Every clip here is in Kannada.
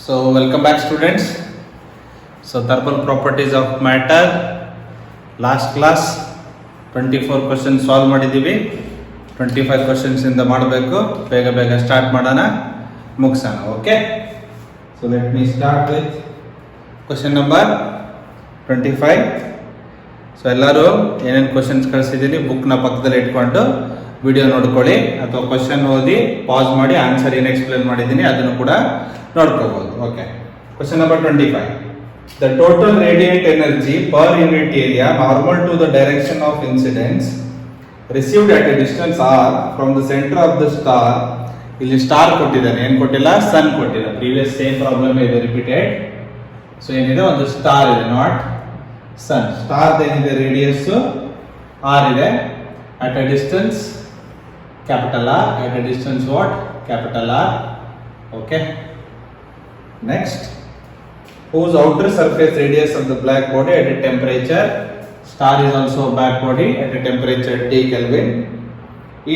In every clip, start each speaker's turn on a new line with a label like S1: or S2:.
S1: So welcome back students. So thermal properties of matter last class 24 questions solve ಮಾಡಿದೀವಿ. 25 questions ಇಂದ ಮಾಡಬೇಕು. ಬೇಗ ಸ್ಟಾರ್ಟ್ ಮಾಡೋಣ, ಮುಗಿಸೋಣ. Okay, so let me start with question number 25. So ಎಲ್ಲರೂ ಏನೇನು ಕ್ವಶನ್ಸ್ ಕಳಿಸಿದ್ದೀನಿ ಬುಕ್ನ ಪಕ್ಕದಲ್ಲಿ ಇಟ್ಕೊಂಡು ವಿಡಿಯೋ ನೋಡ್ಕೊಳ್ಳಿ, ಅಥವಾ ಕ್ವಶನ್ ಓದಿ ಪಾಸ್ ಮಾಡಿ ಆನ್ಸರ್ ಏನು ಎಕ್ಸ್ಪ್ಲೇನ್ ಮಾಡಿದ್ದೀನಿ ಅದನ್ನು ಕೂಡ ನೋಡ್ಕೋಬಹುದು. Okay, question number 25. The total radiant energy per unit area normal to the direction of incidence received at a distance r from the center of the star. ಇಲ್ಲಿ ಸ್ಟಾರ್ ಕೊಟ್ಟಿದ್ದಾನೆ, ಏನು ಕೊಟ್ಟಿಲ್ಲ, ಸನ್ ಕೊಟ್ಟಿಲ್ಲ. ಪ್ರೀವಿಯಸ್ ಸೇಮ್ ಪ್ರಾಬ್ಲಮ್ ಇದೆ ರಿಪೀಟೆಡ್. ಸೊ ಏನಿದೆ, ಒಂದು ಸ್ಟಾರ್ ಇದೆ, ನಾಟ್ ಸನ್. ಸ್ಟಾರ್ ಏನಿದೆ, ರೇಡಿಯಸ್ r ಇದೆ, at a distance capital R, at a distance what, capital R. Okay, next, whose outer surface radius of the black body at a temperature, star is also a black body, at a temperature T Kelvin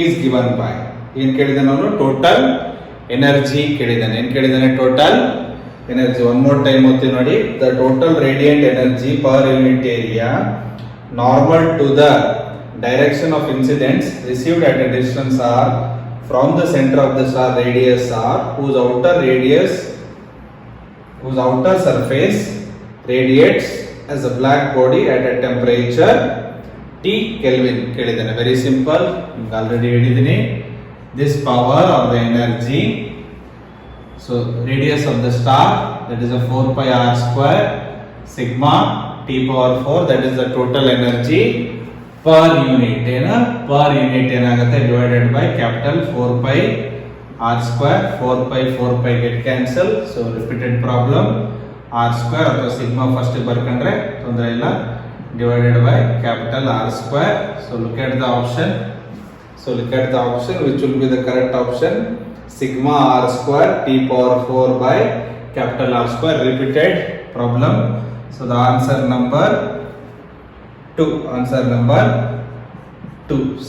S1: is given by. ಏನು ಕೇಳಿದಾನೆ ಅವನು, ಟೋಟಲ್ ಎನರ್ಜಿ ಕೇಳಿದಾನೆ. ಏನು ಕೇಳಿದಾನೆ, total energy. One more time ಓದ್ತೀವಿ ನೋಡಿ. The total radiant energy per unit area normal to the direction of incidence received at a distance r from the center of the star radius r whose outer surface radiates as a black body at a temperature T Kelvin. ಕೇಳಿದಾನೆ. ವೆರಿ ಸಿಂಪಲ್, ಆಲ್ರೆಡಿ ಹೇಳಿದ್ದೀನಿ. This power of the energy, so radius of the star, that is a 4 pi r square sigma T power 4, that is the total energy per unit. ಏನು ಪರ್ ಯೂನಿಟ್ ಏನಾಗುತ್ತೆ, divided by capital 4 pi r square. 4 pi get cancel, so repeated problem. r square ಅಥವಾ ಸಿಗ್ಮಾ ಫಸ್ಟ್ ಬರ್ಕೊಂಡ್ರೆ ತೊಂದರೆ ಇಲ್ಲ, divided by capital r square. so look at the option which will be the correct option. Sigma r square T power 4 by capital R square. Repeated problem. So the answer number 2.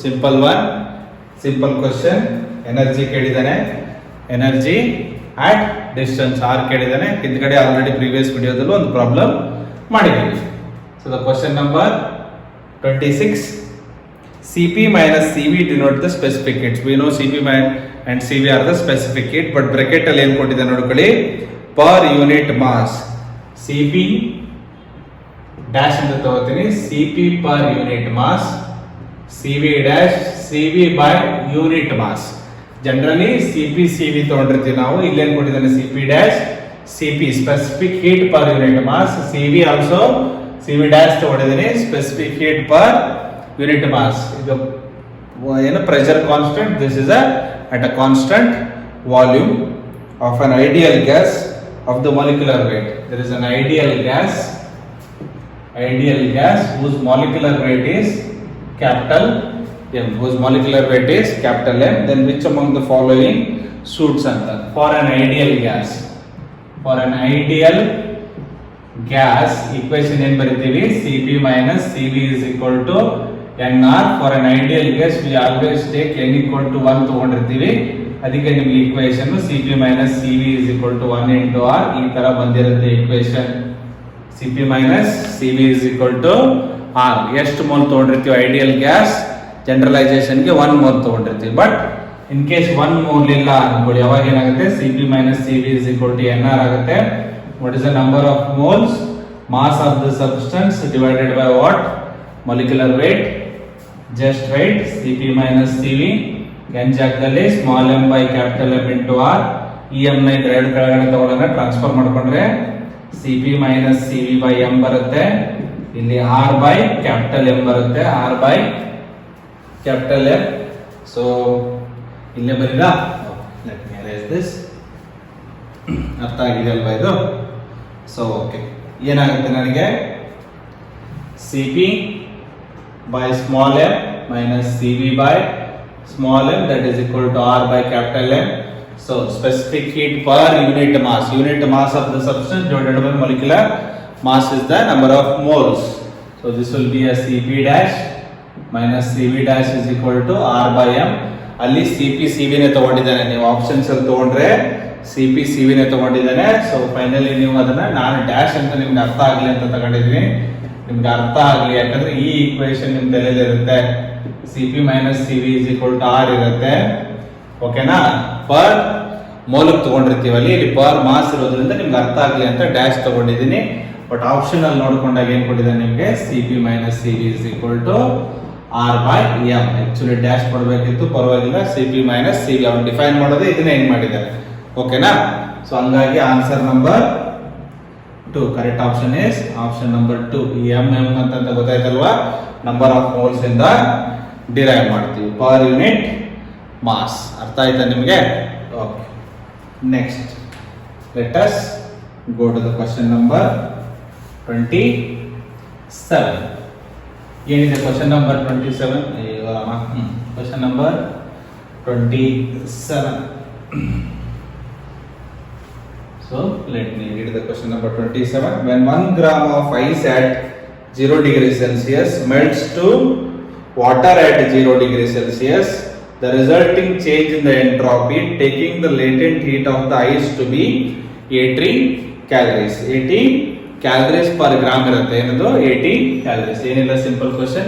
S1: Simple one, simple question. Energy ಕೇಳಿದಾನೆ, ಎನರ್ಜಿ at distance r ಕೇಳಿದಾನೆ. ಹಿಂದ್ಗಡೆ ಆಲ್ರೆಡಿ ಪ್ರೀವಿಯಸ್ ವಿಡಿಯೋದಲ್ಲೂ ಒಂದು ಪ್ರಾಬ್ಲಮ್ ಮಾಡಿದ್ದೀವಿ. So the question number 26. Cp minus Cv denote the specific heat. We know Cp and Cv are the specific heat, but bracket ಅಲ್ಲಿ ಏನು ಕೊಟ್ಟಿದೆ ನೋಡ್ಕೊಳ್ಳಿ, per unit mass. Cp dash ಅಂತ ತಗೋತೀನಿ, Cp per unit mass, Cv dash Cv by unit mass. Generally Cp Cv ತಗೊಂಡಿರ್ತೀವಿ ನಾವು. ಇಲ್ಲೇನು ಕೊಟ್ಟಿದ್ದಾನೆ, Cp dash Cp specific heat per unit mass, Cv also Cv dash ತಗೊಂಡಿದ್ದೀನಿ, specific heat per unit mass. ಇದು ಏನು pressure constant. This is at a constant volume of an ideal gas of the molecular weight. There is an ideal gas whose molecular weight is capital M, whose molecular weight is capital M. Then which among the following suits anta? For an ideal gas equation ಏನು ಬರೀತೀವಿ, Cp minus Cv is equal to NR. For an ideal gas we always take n equal to 1 ತಗೊಂಡಿರ್ತೀವಿ. ಅದಕ್ಕೆ ನಿಮಗೆ equation Cp minus Cv is equal to 1 into R ಈ ತರ ಬಂದಿರುತ್ತೆ equation. Cp minus Cv is equal to R. ಎಷ್ಟು ಮೋಲ್ ತಗೊಂಡಿರ್ತೀವಿ ಐಡಿಯಲ್ ಗ್ಯಾಸ್, ಜನರಲೈಸೇಷನ್ಗೆ 1 ಮೋಲ್ ತಗೊಂಡಿರ್ತೀವಿ. ಬಟ್ ಇನ್ ಕೇಸ್ 1 ಮೋಲ್ ಇಲ್ಲ ಅನ್ಕೊಳ್ಳಿ, ಅವಾಗ ಏನಾಗುತ್ತೆ, Cp minus Cv is equal to NR ಆಗುತ್ತೆ. What is the number of moles? Mass of the substance divided by what? Molecular weight. Just write Cp minus Cv. n ಜಾಗದಲ್ಲಿ small m by capital M into R. ಈ m ನ ಎರಡು ಕೆಳಗಡೆ ತಗೊಳ್ಳೋಣ, ಟ್ರಾನ್ಸ್ಫರ್ ಮಾಡ್ಕೊಂಡ್ರೆ Cp minus Cv by m ಬರುತ್ತೆ. ಇಲ್ಲಿ R by capital M ಬರುತ್ತೆ, R by capital M. So ಇಲ್ಲೇ ಬರೀರಾ, let me erase this. ಅರ್ಥ ಆಗಿದೆ ಅಲ್ವಾ ಇದು? ಸೊ ಓಕೆ, ಏನಾಗುತ್ತೆ ನನಗೆ, Cp by small m minus Cv by small m, that is equal to R by capital M. So specific heat per unit mass of the substance divided by molecular mass is the number of moles. So this will be a Cp dash minus Cv dash is equal to R by M. ಅಲ್ಲಿ Cp Cv ನೇ ತಗೊಂಡಿದ್ದಾನೆ. ನೀವು ಆಪ್ಷನ್ಸ್ ಅಲ್ಲಿ ತಗೊಂಡ್ರೆ ಸಿ ವಿನೇ ತಗೊಂಡಿದ್ದಾನೆ. ಸೊ ಫೈನಲಿ ನೀವು ಅದನ್ನ ನಾನು ಡ್ಯಾಶ್ ಅಂತ ನಿಮ್ಗೆ ಅರ್ಥ ಆಗಲಿ ಅಂತ ತಗೊಂಡಿದ್ದೀನಿ. ನಿಮ್ಗೆ ಅರ್ಥ ಆಗಲಿ ಯಾಕಂದ್ರೆ ಈ ಈಕ್ವೇಶನ್ ನಿಮ್ ತಲೆಯಲ್ಲಿರುತ್ತೆ. CP - CV = R ಇರುತ್ತೆ. ಓಕೆನಾ? ಪರ್ ಮೌಲ್ಯಕ್ಕೆ ತಗೊಂಡಿರ್ತೀವಲ್ಲಿ, ಇಲ್ಲಿ ಪರ್ ಮಾಸ್ ಇರೋದ್ರಿಂದ ನಿಮ್ಗೆ ಅರ್ಥ ಆಗಲಿ ಅಂತ ಡ್ಯಾಶ್ ತಗೊಂಡಿದ್ದೀನಿ. ಬಟ್ ಆಪ್ಷನ್ ಅಲ್ಲಿ ನೋಡ್ಕೊಂಡಾಗ ಏನ್ ಕೊಟ್ಟಿದ್ದಾನೆ ನಿಮ್ಗೆ, CP - CV = R/M. Actually dash ಕೊಡಬೇಕಿತ್ತು, ಪರವಾಗಿಲ್ಲ. CP - CV ಅವ್ನು ಡಿಫೈನ್ ಮಾಡೋದು ಇದನ್ನ ಹೆಂಗ್ ಮಾಡಿದ್ದಾರೆ. ಓಕೆನಾ? ಸೊ ಹಂಗಾಗಿ answer number 2 correct option is option number 2. m ಅಂತ ಗೊತ್ತಾಯ್ತಲ್ವಾ? ನಂಬರ್ ಆಫ್ ಮೋಲ್ಸ್ ಇಂದ ಡಿರೈವ್ ಮಾಡ್ತೀವಿ ಪರ್ ಯೂನಿಟ್ ಮಾಸ್. ಅರ್ಥ ಆಯ್ತಾ ನಿಮಗೆ? Okay, next let us go to the question number 27. ಏನಿದೆ question number 27? Question number 27. So let me read the question number 27. When 1 gram of ice at 0 degrees Celsius melts to water at 0 degrees Celsius, the resulting change in the entropy taking the latent heat of the ice to be 80 calories. 80 calories per gram irutte. Enadu 80 calories. Enilla simple question.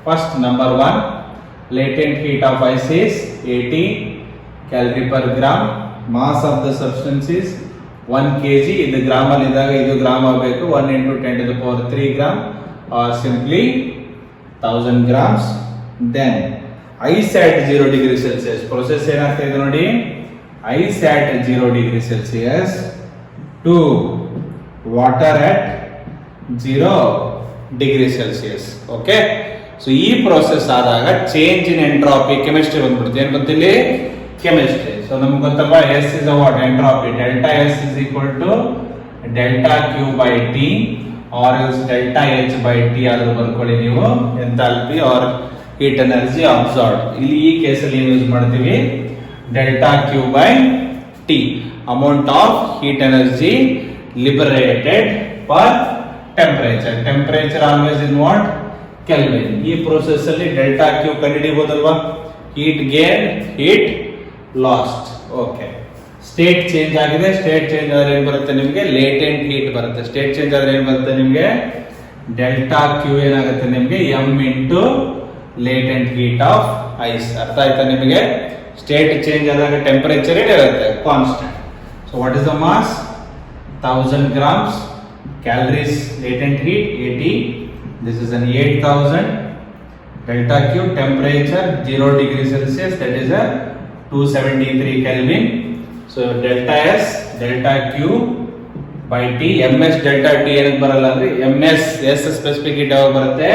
S1: First number 1, latent heat of ice is 80 calorie per gram. Mass of the substance is 1 kg. ಇದು ಗ್ರಾಮ್ ಅಲ್ಲಿ ಇದ್ದಾಗ ಇದು ಗ್ರಾಮ್ ಆಗಬೇಕು. 1 × 10⁻³ gram or simply 1000 grams. Then ice at 0 degree Celsius. Process ಏನಾಗ್ತಾ ಇದೆ ನೋಡಿ. Ice at 0 degree Celsius to water at 0 degree Celsius. Okay. So ಈ ಪ್ರೋಸೆಸ್ ಆದಾಗ ಚೇಂಜ್ ಇನ್ ಎಂಟ್ರಾಪಿ ಕೆಮಿಸ್ಟ್ರಿ ಬಂದ್ಬಿಡುತ್ತೆ. ಏನ್ ಬಂತಿಲ್ಲಿ? ಕೆಮಿಸ್ಟ್ರಿ. ಸೊ ನಮ್ಗೆ ಗೊತ್ತಪ್ಪ, S is a what? Entropy. Delta S is equal to delta Q/T or else delta H/T ಆದ್ರೂ ಬರ್ಕೊಳ್ಳಿ ನೀವು. Enthalpy or heat energy absorb. ಇಲ್ಲಿ ಈ ಕೇಸಲ್ಲಿ ಏನು ಯೂಸ್ ಮಾಡ್ತೀವಿ? delta Q/T, amount of heat energy liberated per temperature. Temperature always in what? Kelvin. ಈ ಪ್ರೋಸೆಸ್ ಅಲ್ಲಿ ಡೆಲ್ಟಾ ಕ್ಯೂ ಕಂಡುಹಿಡಿಯಬಹುದಲ್ವಾ? Heat gain, heat lost. Okay, state change ಆಗಿದೆ. ಸ್ಟೇಟ್ ಚೇಂಜ್ ಆದ್ರೆ ಏನ್ ಬರುತ್ತೆ ನಿಮಗೆ? ಲೇಟೆಂಟ್ ಹೀಟ್ ಬರುತ್ತೆ. ಸ್ಟೇಟ್ ಚೇಂಜ್ ಆದ್ರೆ ಏನ್ ಬರುತ್ತೆ ನಿಮಗೆ? ಡೆಲ್ಟಾ ಕ್ಯೂ ಏನಾಗುತ್ತೆ ನಿಮಗೆ? m × latent heat of ice. ಅರ್ಥ ಆಯ್ತಾ ನಿಮಗೆ? ಸ್ಟೇಟ್ ಚೇಂಜ್ ಆದಾಗ ಟೆಂಪರೇಚರ್ ಏನಿರುತ್ತೆ? Constant. So what is the mass? 1000 grams. Calories latent heat 80. This is an 8000. Delta Q temperature 0 degree Celsius, that is a 273 Kelvin. So delta S, delta Q/T, ms delta T ಏನಕ್ಕೆ ಬರಲ್ಲ ಅಂದ್ರೆ ms S ಸ್ಪೆಸಿಫಿಕ್ ಹೀಟ್ ಯಾವಾಗ ಬರುತ್ತೆ?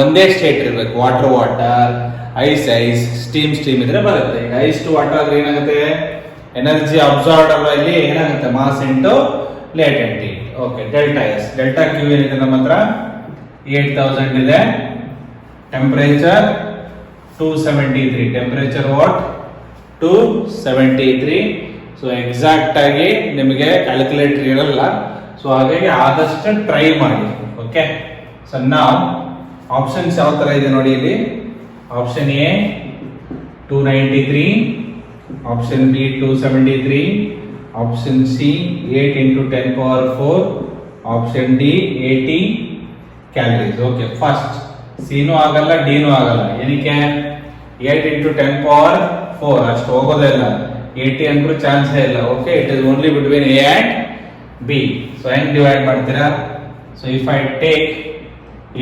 S1: ಒಂದೇ ಸ್ಟೇಟ್ ಇರಬೇಕು. ವಾಟರ್, ಐಸ್, ಸ್ಟೀಮ್ ಇದ್ರೆ ಬರುತ್ತೆ. ಈಗ ಐಸ್ ಟು ವಾಟರ್ ಆದ್ರೆ ಏನಾಗುತ್ತೆ? ಎನರ್ಜಿ ಅಬ್ಸಾರ್ಬ್ ಅಲ್ವಾ? ಇಲ್ಲಿ ಏನಾಗುತ್ತೆ? Mass into latent heat. Okay, delta S. Delta Q ಏನಿದೆ ನಮ್ಮ ಹತ್ರ? 8000 ಇದೆ. Temperature 273. Temperature what? 273. So exact ಆಗಿ ನಿಮಗೆ ಕ್ಯಾಲ್ಕುಲೇಟರ್ ಇರಲ್ಲ. ಸೊ ಹಾಗಾಗಿ ಆದಷ್ಟು ಟ್ರೈ ಮಾಡಿ. ಓಕೆ, ಸೊ ನಾವು ಆಪ್ಷನ್ಸ್ ಯಾವ ತರ ಇದೆ ನೋಡಿ ಇಲ್ಲಿ. Option A 293, option B 273, option C 8 × 10⁴, option D 80 calories. Okay, first ಸಿನೂ ಆಗಲ್ಲ, ಡಿನೂ ಆಗಲ್ಲ. ಏನಕ್ಕೆ? 8 × 10⁴ ಅಷ್ಟು ಹೋಗೋದೇ ಇಲ್ಲ. 80 ಅಂದ್ರೂ ಚಾನ್ಸೇ ಇಲ್ಲ. Okay, it is only between A and B. So ಹೆಂಗ್ ಡಿವೈಡ್ ಮಾಡ್ತೀರಾ? So if I take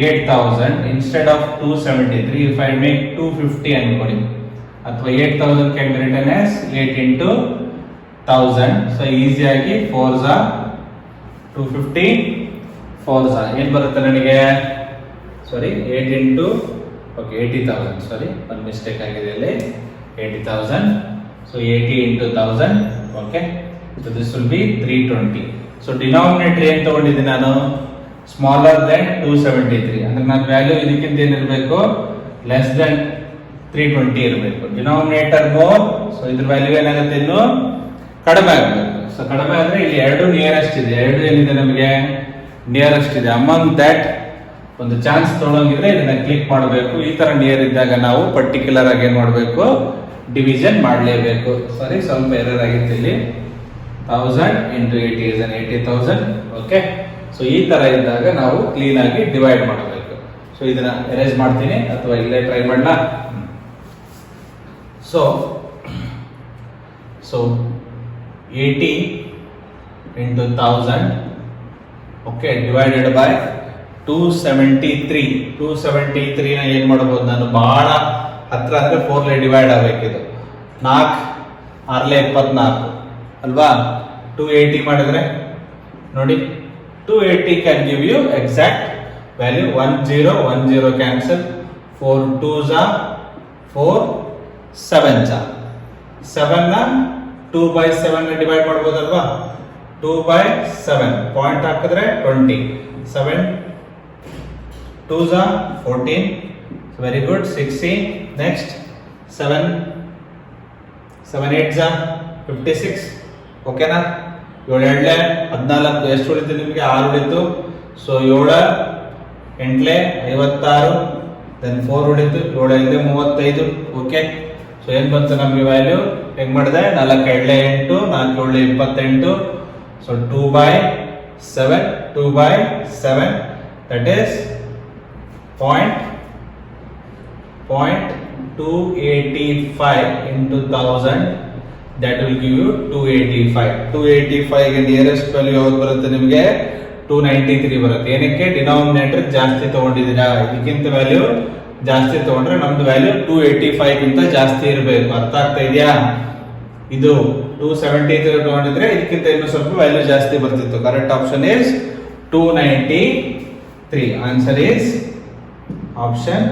S1: 8000 instead of 273, if I make 250 ಅನ್ಕೊಳ್ಳಿ, ಅಥವಾ 8000 can be return as 8 × 1000. So ಈಸಿಯಾಗಿ 4s are 250, 4s are ಏನ್ ಬರುತ್ತೆ ನನಗೆ? ಸಾರಿ, 8 × 80,000. ಸಾರಿ, ಒಂದು ಮಿಸ್ಟೇಕ್ ಆಗಿದೆ ಇಲ್ಲಿ. 80,000. So 80 × 1000. Okay, so this will be 320. So denominator ಏನ್ ತಗೊಂಡಿದ್ದೀನಿ ನಾನು? Smaller than 273. ಅಂದ್ರೆ ನನ್ನ ವ್ಯಾಲ್ಯೂ ಇದಕ್ಕಿಂತ ಏನಿರಬೇಕು? ಲೆಸ್ ದೆನ್ 320 ಇರಬೇಕು. Denominator more. ಸೊ ಇದ್ರ ವ್ಯಾಲ್ಯೂ ಏನಾಗುತ್ತೆ? ಇನ್ನು ಕಡಿಮೆ ಆಗಬೇಕು. ಸೊ ಕಡಿಮೆ ಆದ್ರೆ ಇಲ್ಲಿ 2 ನಿಯರೆಸ್ಟ್ ಇದೆ. 2 ಏನಿದೆ ನಮಗೆ? ನಿಯರೆಸ್ಟ್ ಇದೆ. ಅಮಂಗ್ ದಟ್ ಒಂದು ಚಾನ್ಸ್ ತೊಗೊಳಂಗಿದ್ರೆ ಇದನ್ನ ಕ್ಲಿಕ್ ಮಾಡಬೇಕು. ಈ ತರ ನಿಯರ್ ಇದ್ದಾಗ ನಾವು ಪರ್ಟಿಕ್ಯುಲರ್ ಆಗಿ ಏನ್ ಮಾಡಬೇಕು? ಡಿವಿಷನ್ ಮಾಡಲೇಬೇಕು. ಸಾರಿ, ಸ್ವಲ್ಪ ಎರರ್ ಆಗಿತ್ತು ಇಲ್ಲಿ. 1000 into 80 is an 80,000. Okay, so ಈ ತರ ಇದ್ದಾಗ ನಾವು ಕ್ಲೀನ್ ಆಗಿ ಡಿವೈಡ್ ಮಾಡಬೇಕು. ಸೊ ಇದನ್ನ ಎರೇಸ್ ಮಾಡ್ತೀನಿ ಅಥವಾ ಇಲ್ಲೇ ಟ್ರೈ ಮಾಡಲಾ? So 80 into 1000, okay, divided by 273. 273 ನ ಏನ್ ಮಾಡಬಹುದು ನಾನು? ಬಹಳ ಹತ್ರ ಅಂದ್ರೆ 4 ಡಿವೈಡ್ ಆಗಬೇಕಿದು. 4 6 24 ಅಲ್ವಾ? 280 ಮಾಡಿದ್ರೆ ನೋಡಿ, 280 can give you exact value. 10 cancel, 4 2s 4 7s 7 ನ 2/7 ನ ಡಿವೈಡ್ ಮಾಡಬಹುದಲ್ವಾ? 2/7 ಪಾಯಿಂಟ್ ಹಾಕಿದ್ರೆ 20, 7 2s 14, very good. 60, next 7 8s 56. ಓಕೆನಾ? 7 14 ಎಷ್ಟು ಉಳಿತು ನಿಮಗೆ? 6 ಉಳಿತು. ಸೊ 7 8 56, ದೆನ್ 4 ಉಳಿತು. 7 35. ಓಕೆ, ಸೊ ಏನ್ ಬಂತು ನಮಗೆ ವ್ಯಾಲ್ಯೂ? ಹೆಂಗ್ ಮಾಡಿದೆ? 4 2 8, 4 7 28. So 2/7, 2/7, that is 0.285 into 1000. That will give you 285. 285 ಗೆ ನಿಯರೆಸ್ಟ್ ವ್ಯಾಲ್ಯೂ ಯಾವ್ದು ಬರುತ್ತೆ ನಿಮಗೆ? 293 ಬರುತ್ತೆ. ಏನಕ್ಕೆ? ಡಿನಾಮಿನೇಟರ್ ಜಾಸ್ತಿ ತಗೊಂಡಿದ್ದೀರಾ. ಇದಕ್ಕಿಂತ ವ್ಯಾಲ್ಯೂ ಜಾಸ್ತಿ ತಗೊಂಡ್ರೆ ನಮ್ದು ವ್ಯಾಲ್ಯೂ 285 ಗಿಂತ ಜಾಸ್ತಿ ಇರಬೇಕು. ಅರ್ಥ ಆಗ್ತಾ ಇದೆಯಾ? ಇದು 273 ತಗೊಂಡಿದ್ರೆ ಇದಕ್ಕಿಂತ ಇನ್ನೂ ಸ್ವಲ್ಪ ವ್ಯಾಲ್ಯೂ ಜಾಸ್ತಿ ಬರ್ತಿತ್ತು. Correct option is 293. Answer is option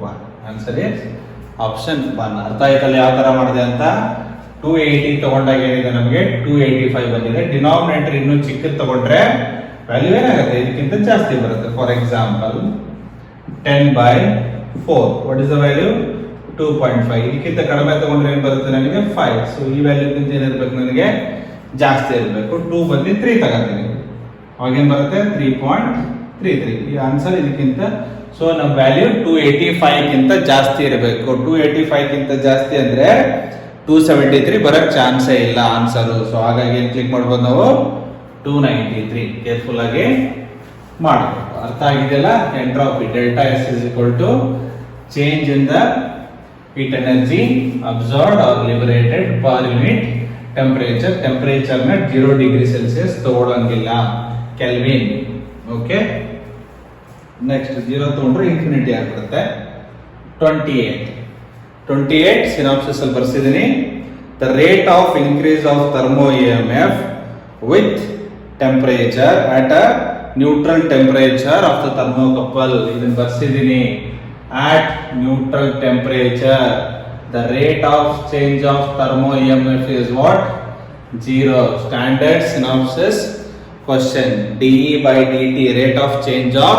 S1: 1. Answer is option 1. ಅರ್ಥ ಆಯ್ತಲ್ಲ ಯಾವ ತರ ಮಾಡಿದೆ ಅಂತ? 280 ತಗೊಂಡಾಗ ಏನಿದೆ ನಮಗೆ? 285 ಬಂದಿದೆ. ಡಿನಾಮಿನೇಟರ್ ಇನ್ನೂ ಚಿಕ್ಕದು ತಗೊಂಡ್ರೆ ವ್ಯಾಲ್ಯೂ ಏನಾಗುತ್ತೆ? ಇದಕ್ಕಿಂತ ಜಾಸ್ತಿ ಬರುತ್ತೆ. For example 10/4, what is the value? 2.5. ಇದಕ್ಕಿಂತ ಕಡಿಮೆ ತಗೊಂಡ್ರೆ ಏನ್ ಬರುತ್ತೆ ನನಗೆ? 5. ಸೊ ಈ ವ್ಯಾಲ್ಯೂಗಿಂತ ಏನಿರ್ಬೇಕು ನನಗೆ? ಜಾಸ್ತಿ ಇರಬೇಕು. 2 ಬಂದು 3 ತಗೋತೀನಿ, ಅವಾಗೇನ್ ಬರುತ್ತೆ? 3.33. ಈ ಆನ್ಸರ್ ಇದಕ್ಕಿಂತ. ಸೊ ನಮ್ಮ ವ್ಯಾಲ್ಯೂ 285 ಗಿಂತ ಜಾಸ್ತಿ ಇರಬೇಕು. 285 ಗಿಂತ ಜಾಸ್ತಿ ಅಂದ್ರೆ 273 ಬರಕ್ ಚಾನ್ಸೇ ಇಲ್ಲ ಆನ್ಸರ್. ಸೊ ಹಾಗಾಗಿ ಏನ್ ಕ್ಲಿಕ್ ಮಾಡ್ಬೋದು ನಾವು? 293. ಕೇರ್ಫುಲ್ ಆಗಿ ಮಾಡಬೇಕು. ಅರ್ಥ ಆಗಿದೆಯಲ್ಲ? Entropy delta S is equal to change in the heat energy absorbed or liberated per unit temperature. Temperature ನ 0 ಡಿಗ್ರಿ ಸೆಲ್ಸಿಯಸ್ ತಗೊಳ್ಳಂಗಿಲ್ಲ, ಕೆಲ್ವಿನ್. ಓಕೆ, ನೆಕ್ಸ್ಟ್ 0 ತಗೊಂಡ್ರೆ ಇನ್ಫಿನಿಟಿ ಆಗ್ಬಿಡುತ್ತೆ. 28 ಸಿನಾಪ್ಸಿಸ್ ಅಲ್ಲಿ ಬರ್ಸಿದ್ದೀನಿ. The rate of increase of thermo EMF with temperature at a neutral temperature of the thermocouple. ಇದನ್ನ ಬರ್ಸಿದ್ದೀನಿ. At neutral temperature, the rate of change of thermo EMF is what? 0. Standard synopsis question. dE by dt, rate of change of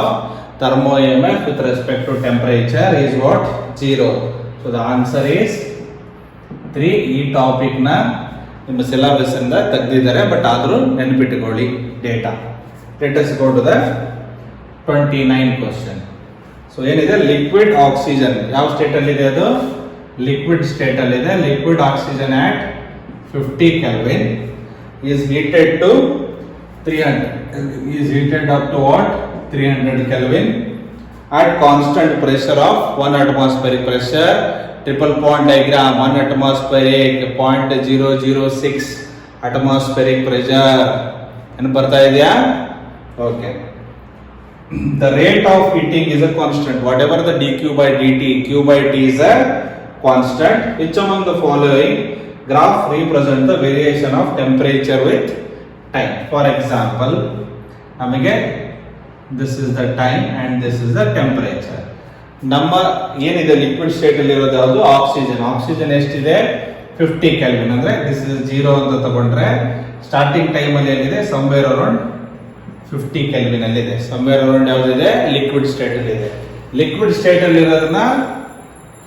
S1: thermo EMF with respect to temperature is what? 0. So the answer is 3. ಈ ಟಾಪಿಕ್ ನ ನಿಮ್ಮ ಸಿಲೆಬಸ್ ಇಂದ ತೆಗೆದಿದ್ದಾರೆ, ಬಟ್ ಆದ್ರೂ ನೆನಪಿಟ್ಟುಕೊಳ್ಳಿ data. Let us go to the 29 question. So ಏನಿದೆ? ಲಿಕ್ವಿಡ್ ಆಕ್ಸಿಜನ್ ಯಾವ ಸ್ಟೇಟ್ ಅಲ್ಲಿ ಇದೆ? ಅದು ಲಿಕ್ವಿಡ್ ಸ್ಟೇಟ್ ಅಲ್ಲಿ ಇದೆ. Liquid oxygen at 50 Kelvin is heated to 300 is heated up to what? 300 Kelvin at constant pressure of 1 atmospheric pressure. Triple bond diagram: 1 atmospheric, 0.006 atmospheric pressure. ಏನು ಬರ್ತಾ ಇದೆಯಾ? Okay. The rate of heating is a constant. Whatever the dq by dt, q by t is a constant. Which among the following graph represent the variation of temperature with time? For example, ನಮಗೆ this is the time and this is the temperature. ನಮ್ಮ ಏನಿದೆ ಲಿಕ್ವಿಡ್ ಸ್ಟೇಟ್ ಅಲ್ಲಿ ಇರೋದು ಯಾವುದು? ಆಕ್ಸಿಜನ್. ಆಕ್ಸಿಜನ್ ಎಷ್ಟಿದೆ? 50 ಕೆಲ್ವಿನ್. ಅಂದ್ರೆ this is 0 ಅಂತ ತಗೊಂಡ್ರೆ ಸ್ಟಾರ್ಟಿಂಗ್ ಟೈಮ್ ಅಲ್ಲಿ ಏನಿದೆ? somewhere around 50 ಕೆಲ್ವಿನ್ ಅಲ್ಲಿ ಇದೆ. somewhere around ಯಾವ್ದಿದೆ? ಲಿಕ್ವಿಡ್ ಸ್ಟೇಟ್ ಅಲ್ಲಿ ಇದೆ. ಲಿಕ್ವಿಡ್ ಸ್ಟೇಟ್ ಅಲ್ಲಿ ಇರೋದನ್ನ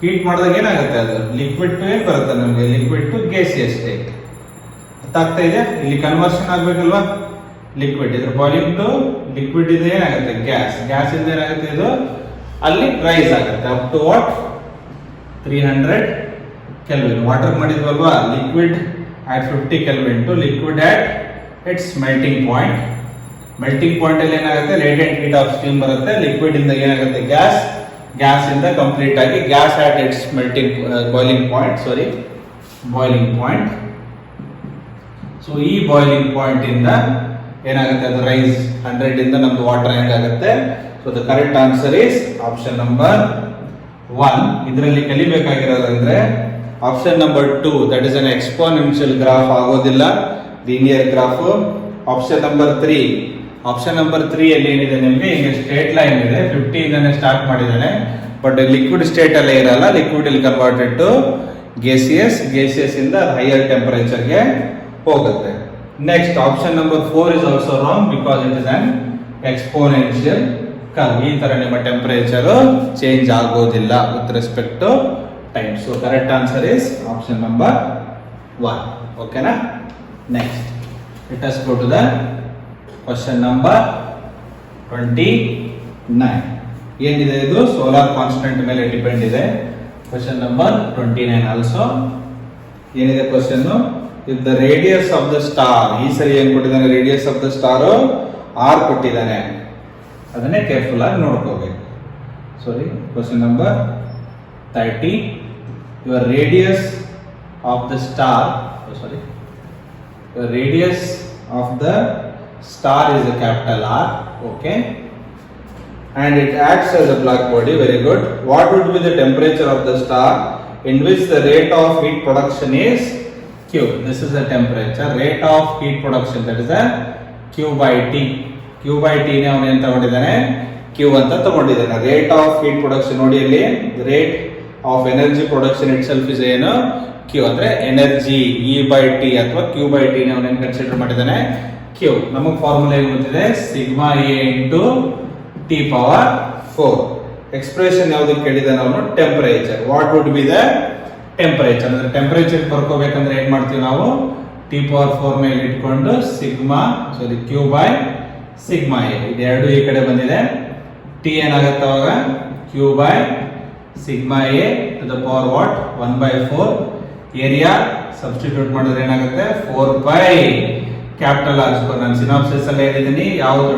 S1: ಹೀಟ್ ಮಾಡಿದಾಗ ಏನಾಗುತ್ತೆ? ಅದು ಲಿಕ್ವಿಡ್ ಟು ಏನ್ ಬರುತ್ತೆ ನಮಗೆ? Liquid to gaseous state. ಗೊತ್ತಾಗ್ತಾ ಇದೆ? ಇಲ್ಲಿ ಕನ್ವರ್ಷನ್ ಆಗ್ಬೇಕಲ್ವಾ? ಲಿಕ್ವಿಡ್ ಇದ್ರ ವಾಲ್ಯೂಮ್ ಟು ಲಿಕ್ವಿಡ್ ಇದೆ ಏನಾಗುತ್ತೆ? ಗ್ಯಾಸ್. ಗ್ಯಾಸ್ ಇಂದ ಏನಾಗುತ್ತೆ? ಇದು ಅಲ್ಲಿ ರೈಸ್ ಆಗುತ್ತೆ up to what? 300 Kelvin. Water ಮಾಡಿದ್ವಲ್ವಾ? Liquid at 50 Kelvin to liquid at its melting point. Melting point ಅಲ್ಲಿ ಏನಾಗುತ್ತೆ, ಲೇಟೆಂಟ್ ಹೀಟ್ ಆಫ್ ಸ್ಟೀಮ್ ಬರುತ್ತೆ, ಲಿಕ್ವಿಡ್ ಇಂದ ಏನಾಗುತ್ತೆ ಗ್ಯಾಸ್ ಇಂದ ಕಂಪ್ಲೀಟ್ ಆಗಿ gas at its melting boiling point. So ಈ ಬಾಯ್ಲಿಂಗ್ ಪಾಯಿಂಟ್ ಇಂದ ಏನಾಗುತ್ತೆ, ಅದು ರೈಸ್ 100 ಇಂದ ನಮ್ದು ವಾಟರ್ ಹೆಂಗಾಗುತ್ತೆ. So the correct answer is option number 1. ಇದರಲ್ಲಿ ಕಲಿಬೇಕಾಗಿರೋದಂದ್ರೆ option number 2, that is an exponential graph ಆಗೋದಿಲ್ಲ, ಲೀನಿಯರ್ ಗ್ರಾಫ್. ಆಪ್ಷನ್ ನಂಬರ್ 3 ಅಲ್ಲಿ ಏನಿದೆ ನಿಮಗೆ, ಈಗ ಸ್ಟ್ರೇಟ್ ಲೈನ್ ಇದೆ, 50 ಇಂದಾನೆ ಸ್ಟಾರ್ಟ್ ಮಾಡಿದ್ದಾನೆ, ಬಟ್ ಲಿಕ್ವಿಡ್ ಸ್ಟೇಟ್ ಅಲ್ಲೇ ಇರಲ್ಲ, ಲಿಕ್ವಿಡ್ ಇಲ್ಲಿ ಕನ್ವರ್ಟೆಡ್ ಟು ಗೇಸಿಯಸ್ ಇಂದ ಹೈಯರ್ ಟೆಂಪರೇಚರ್ ಗೆ ಹೋಗುತ್ತೆ. Next option number 4 is also wrong because it is an exponential curve. ಈ ತರ ನಿಮ್ಮ ಟೆಂಪರೇಚರ್ ಚೇಂಜ್ ಆಗೋದಿಲ್ಲ with respect to time. So correct answer is option number 1. ಓಕೆನಾ? Next let us go to the question number 29. ಏನಿದೆ ಇದು ಸೋಲಾರ್ ಕಾನ್ಸ್ಟೆಂಟ್ ಮೇಲೆ ಡಿಪೆಂಡ್ ಇದೆ. ಕ್ವೆಶ್ಚನ್ ನಂಬರ್ 29 ಆಲ್ಸೋ ಏನಿದೆ question, if the radius of the star, ಈ ಸರಿ ಏನ್ ಕೊಟ್ಟಿದ್ದಾನೆ, radius of the star r ಕೊಟ್ಟಿದ್ದಾನೆ, ಅದನ್ನೇ ಕೇರ್ಫುಲ್ ಆಗಿ ನೋಡ್ಕೋಬೇಕು. Sorry, question number 30, your radius of the star, the radius of the star is a capital R, okay, and it acts as a black body. Very good. What would be the temperature of the star in which the rate of heat production is Q? This is the temperature, rate of heat production, that is a Q by T. Q by T ne avanu en tagondidane, Q anta tagondidane. Rate of heat production ನೋಡಿ ಇಲ್ಲಿ, rate of energy production itself is ಏನು, Q ಅಂದ್ರೆ ಎನರ್ಜಿ, E by T ಅಥವಾ Q by T ನ ಅವನೇನು ಕನ್ಸಿಡರ್ ಮಾಡಿದ್ದಾನೆ, Q. ನಮಗೆ ಫಾರ್ಮುಲಾ ಏನು ಗೊತ್ತಿದೆ, sigma A into T power 4. Expression ಯಾವ್ದಕ್ಕೆ ಕೇಳಿದಾನೆ ಅವನು, temperature. What would be the temperature, ಅಂದ್ರೆ ಟೆಂಪರೇಚರ್ ಬರ್ಕೋಬೇಕಂದ್ರೆ ಏನ್ ಮಾಡ್ತೀವಿ ನಾವು, T ಪವರ್ 4 ಮೇಲೆ ಇಟ್ಕೊಂಡು Q ಬೈ ಸಿಗ್ಮಾ A, ಇದೆರಡು ಈ ಕಡೆ ಬಂದಿದೆ. T ಏನಾಗುತ್ತೆ ಅವಾಗ, Q by sigma A to the power what, 1/4. Area substitute ಮಾಡಿದ್ರೆ ಏನಾಗುತ್ತೆ, 4 ಬೈ ಕ್ಯಾಪಿಟಲ್ ಆರ್ ಸ್ಕ್ವೇರ್. ನಾನು ಸಿನಾಪ್ಸಿಸ್ ಅಲ್ಲಿ ಹೇಳಿದ್ದೀನಿ, ಯಾವುದು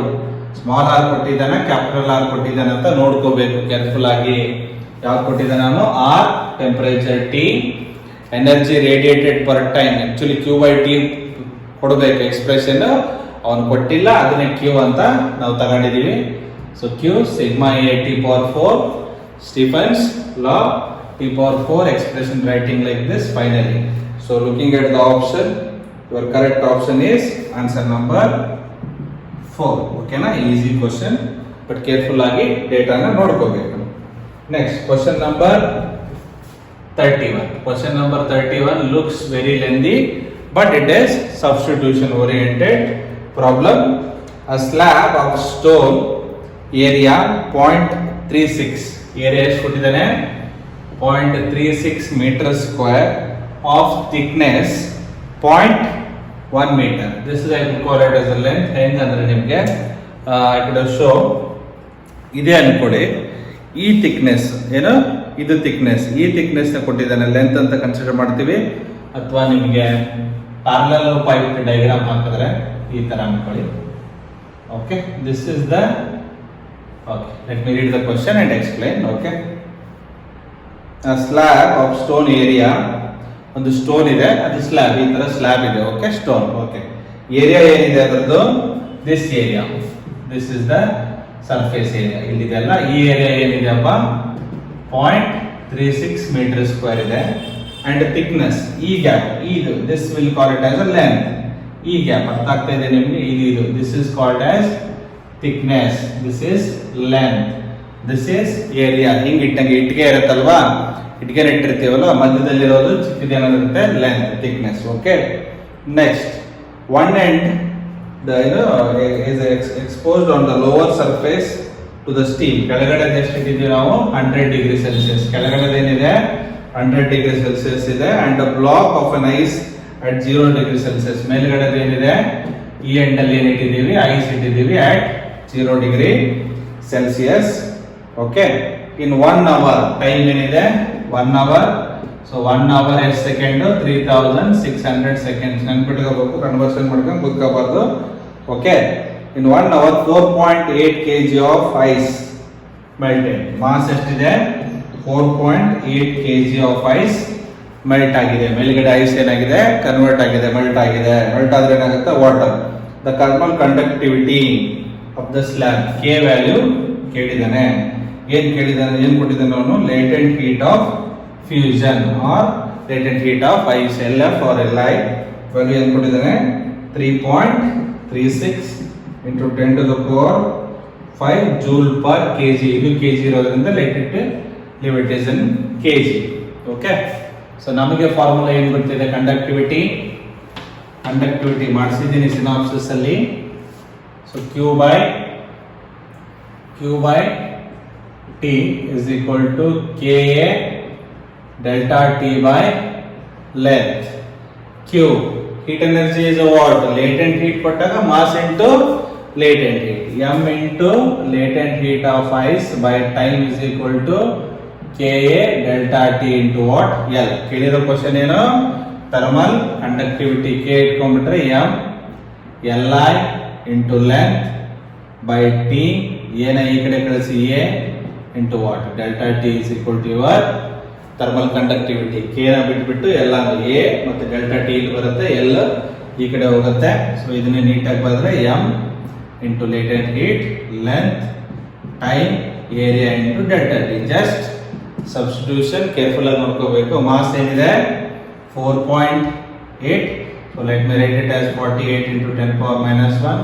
S1: ಸ್ಮಾಲ್ ಆರ್ ಕೊಟ್ಟಿದ್ದಾನೆ, ಕ್ಯಾಪಿಟಲ್ ಆರ್ ಕೊಟ್ಟಿದ್ದಾನೆ ಅಂತ ನೋಡ್ಕೋಬೇಕು ಕೇರ್ಫುಲ್ ಆಗಿ. ಯಾವ್ದು ಕೊಟ್ಟಿದ್ದಾನೆ ನಾನು, R, temperature T, energy radiated per time. Actually Q by T ಕೊಡಬೇಕು ಎಕ್ಸ್ಪ್ರೆಷನ್, ಅವನು ಕೊಟ್ಟಿಲ್ಲ, ಅದನ್ನೇ Q ಅಂತ ನಾವು ತಗೊಂಡಿದೀವಿ. So Q sigma A T power 4, Stephen's law, T power 4 expression writing like this finally. So looking at the option, your correct option is answer number 4. Okay na, easy question, but careful agi data na nodkobeku. Next question number 31. Question number 31 looks very lengthy, but it is substitution oriented problem. A slab of stone area 0.36, area ಎಷ್ಟು ಕೊಟ್ಟಿದ್ದಾನೆ, 0.36 meter square of thickness 0.1 meter. This is I could call it as a length. ಹೆಂಗಂದ್ರೆ ನಿಮಗೆ I could show ಇದೆ ಅನ್ಕೊಡಿ, ಈ thickness ಏನು, ಇದು thickness, ಈ thickness ನ ಕೊಟ್ಟಿದ್ದಾನೆ, ಲೆಂತ್ ಅಂತ ಕನ್ಸಿಡರ್ ಮಾಡ್ತೀವಿ. ಅಥವಾ ನಿಮಗೆ ಪ್ಯಾರಲಲ್ ಪೈಪ್ ಡಯಾಗ್ರಾಮ್ ಹಾಕಿದ್ರೆ ಈ ತರ ಅನ್ಕೊಳ್ಳಿ. Okay, this is the, okay, let me read the question and explain. Okay, a slab of stone area, ಒಂದು ಸ್ಟೋನ್ ಇದೆ, ಅದು ಸ್ಲ್ಯಾಬ್, ಈ ತರ ಸ್ಲ್ಯಾಬ್ ಇದೆ. Okay, stone. ಓಕೆ, ಏರಿಯಾ ಏನಿದೆ ಅದರದ್ದು, this area, this is the surface area, ಇಲ್ಲಿದೆ ಅಲ್ಲ, ಈ ಏರಿಯಾ ಏನಿದೆ ಅಪ್ಪ 0.36 ಮೀಟರ್ ಸ್ಕ್ವೇರ್ ಇದೆ. ಅಂಡ್ ಥಿಕ್ನೆಸ್, ಈ ಗ್ಯಾಪ್, ಇದು this will call it as a length. ಈ ಗ್ಯಾಪ್ ಅರ್ಥ ಆಗ್ತಾ ಇದೆ ನಿಮ್ಗೆ, ಇದು this is called as thickness, this is length, this is area. ಹಿಂಗ್ ಇಟ್ಟಂಗೆ ಇಟ್ಟಿಗೆ ಇರುತ್ತಲ್ವಾ, ಇಟ್ಟಿಗೆ ಇಟ್ಟಿರ್ತೀವಲ್ಲ, ಮಧ್ಯದಲ್ಲಿರೋದು ಚಿಕ್ಕದೇನಾಗಿರುತ್ತೆ, length, thickness. Okay, next one end is exposed on the lower surface to the steam. ಕೆಳಗಡೆ ಎಷ್ಟು ಇಟ್ಟಿದ್ದೀವಿ ನಾವು, 100 ಡಿಗ್ರಿ ಸೆಲ್ಸಿಯಸ್. ಕೆಳಗಡೆ ಏನಿದೆ, 100 ಡಿಗ್ರಿ ಸೆಲ್ಸಿಯಸ್ ಇದೆ. And a block of an ice at 0 degree Celsius. ಮೇಲ್ಗಡೆ ಏನಿದೆ, ಈ ಎಂಡ್ ಅಲ್ಲಿ ಏನು ಇಟ್ಟಿದ್ದೀವಿ, ಐಸ್ ಇಟ್ಟಿದ್ದೀವಿ at 0 ಡಿಗ್ರಿ ಸೆಲ್ಸಿಯಸ್. ಓಕೆ, ಇನ್ 1 hour ಟೈಮ್ ಏನಿದೆ, 1 hour. ಸೊ 1 hour ಎಷ್ಟು ಸೆಕೆಂಡ್ 3600 ಸೆಕೆಂಡ್ಸ್ ನೆನ್ಪಿಟ್ಕೋಬೇಕು, ಕನ್ವರ್ಷನ್ ಮಾಡ್ಕೊಂಡು ಕೂತ್ಕೋಬಾರ್ದು. Okay, in 1 hour 4.8 kg of ice melted. Mass ಎಷ್ಟಿದೆ 4.8 kg ಆಫ್ ಐಸ್ ಮೆಲ್ಟ್ ಆಗಿದೆ. ಮೇಲ್ಗಡೆ ಐಸ್ ಏನಾಗಿದೆ ಕನ್ವರ್ಟ್ ಆಗಿದೆ, ಮೆಲ್ಟ್ ಆಗಿದೆ. ಮೆಲ್ಟ್ ಆದ್ರೆ ಏನಾಗುತ್ತೆ water. The thermal conductivity of the slab K value ಕೇಳಿದಾನೆ. ಏನ್ ಕೊಟ್ಟಿದ್ದಾನೆ ಅವನು? Latent heat of fusion or latent heat of ice LF or LI value ಏನ್ ಕೊಟ್ಟಿದ್ದಾನೆ? 3.36 into 10 to the power 5 joule per kg. ಇದು kg ಇರೋದ್ರಿಂದ let it is in kg. Okay, so ನಮಗೆ ಫಾರ್ಮುಲಾ ಏನ್ ಗೊತ್ತಿದೆ? ಕಂಡಕ್ಟಿವಿಟಿ ಮಾಡಿಸಿದ್ದೀನಿ ಸಿನಾಪ್ಸಿಸ್ ಅಲ್ಲಿ. So Q by T is equal to KA delta T by length. Q heat energy is what? Latent heat ಕೊಟ್ಟಾಗ mass into latent heat. M into latent heat of ice by time is equal to KA delta T into what? L. ಕೇಳಿರೋ ಕ್ವಶನ್ ಏನು? ಥರ್ಮಲ್ ಕಂಡಕ್ಟಿವಿಟಿ K ಇಟ್ಕೊಂಡ್ಬಿಟ್ರೆ M Li into length by T, ಏನ ಈ ಕಡೆ ಕಳಿಸಿ A into what? Delta T is equal to your thermal conductivity. K ನ ಬಿಟ್ಬಿಟ್ಟು ಎಲ್ಲ A ಮತ್ತೆ ಡೆಲ್ಟಾ T ಇಲ್ಲಿ ಬರುತ್ತೆ, L ಈ ಕಡೆ ಹೋಗುತ್ತೆ. ಸೊ ಇದನ್ನ ನೀಟಾಗಿ ಬರೆದ್ರೆ M into latent heat, length, time, area into delta T. Just substitution careful ಆಗಿ ನೋಡ್ಕೋಬೇಕು. ಮಾಸ್ ಏನಿದೆ 4.8. So let me right it as 48 into 10 power minus 1.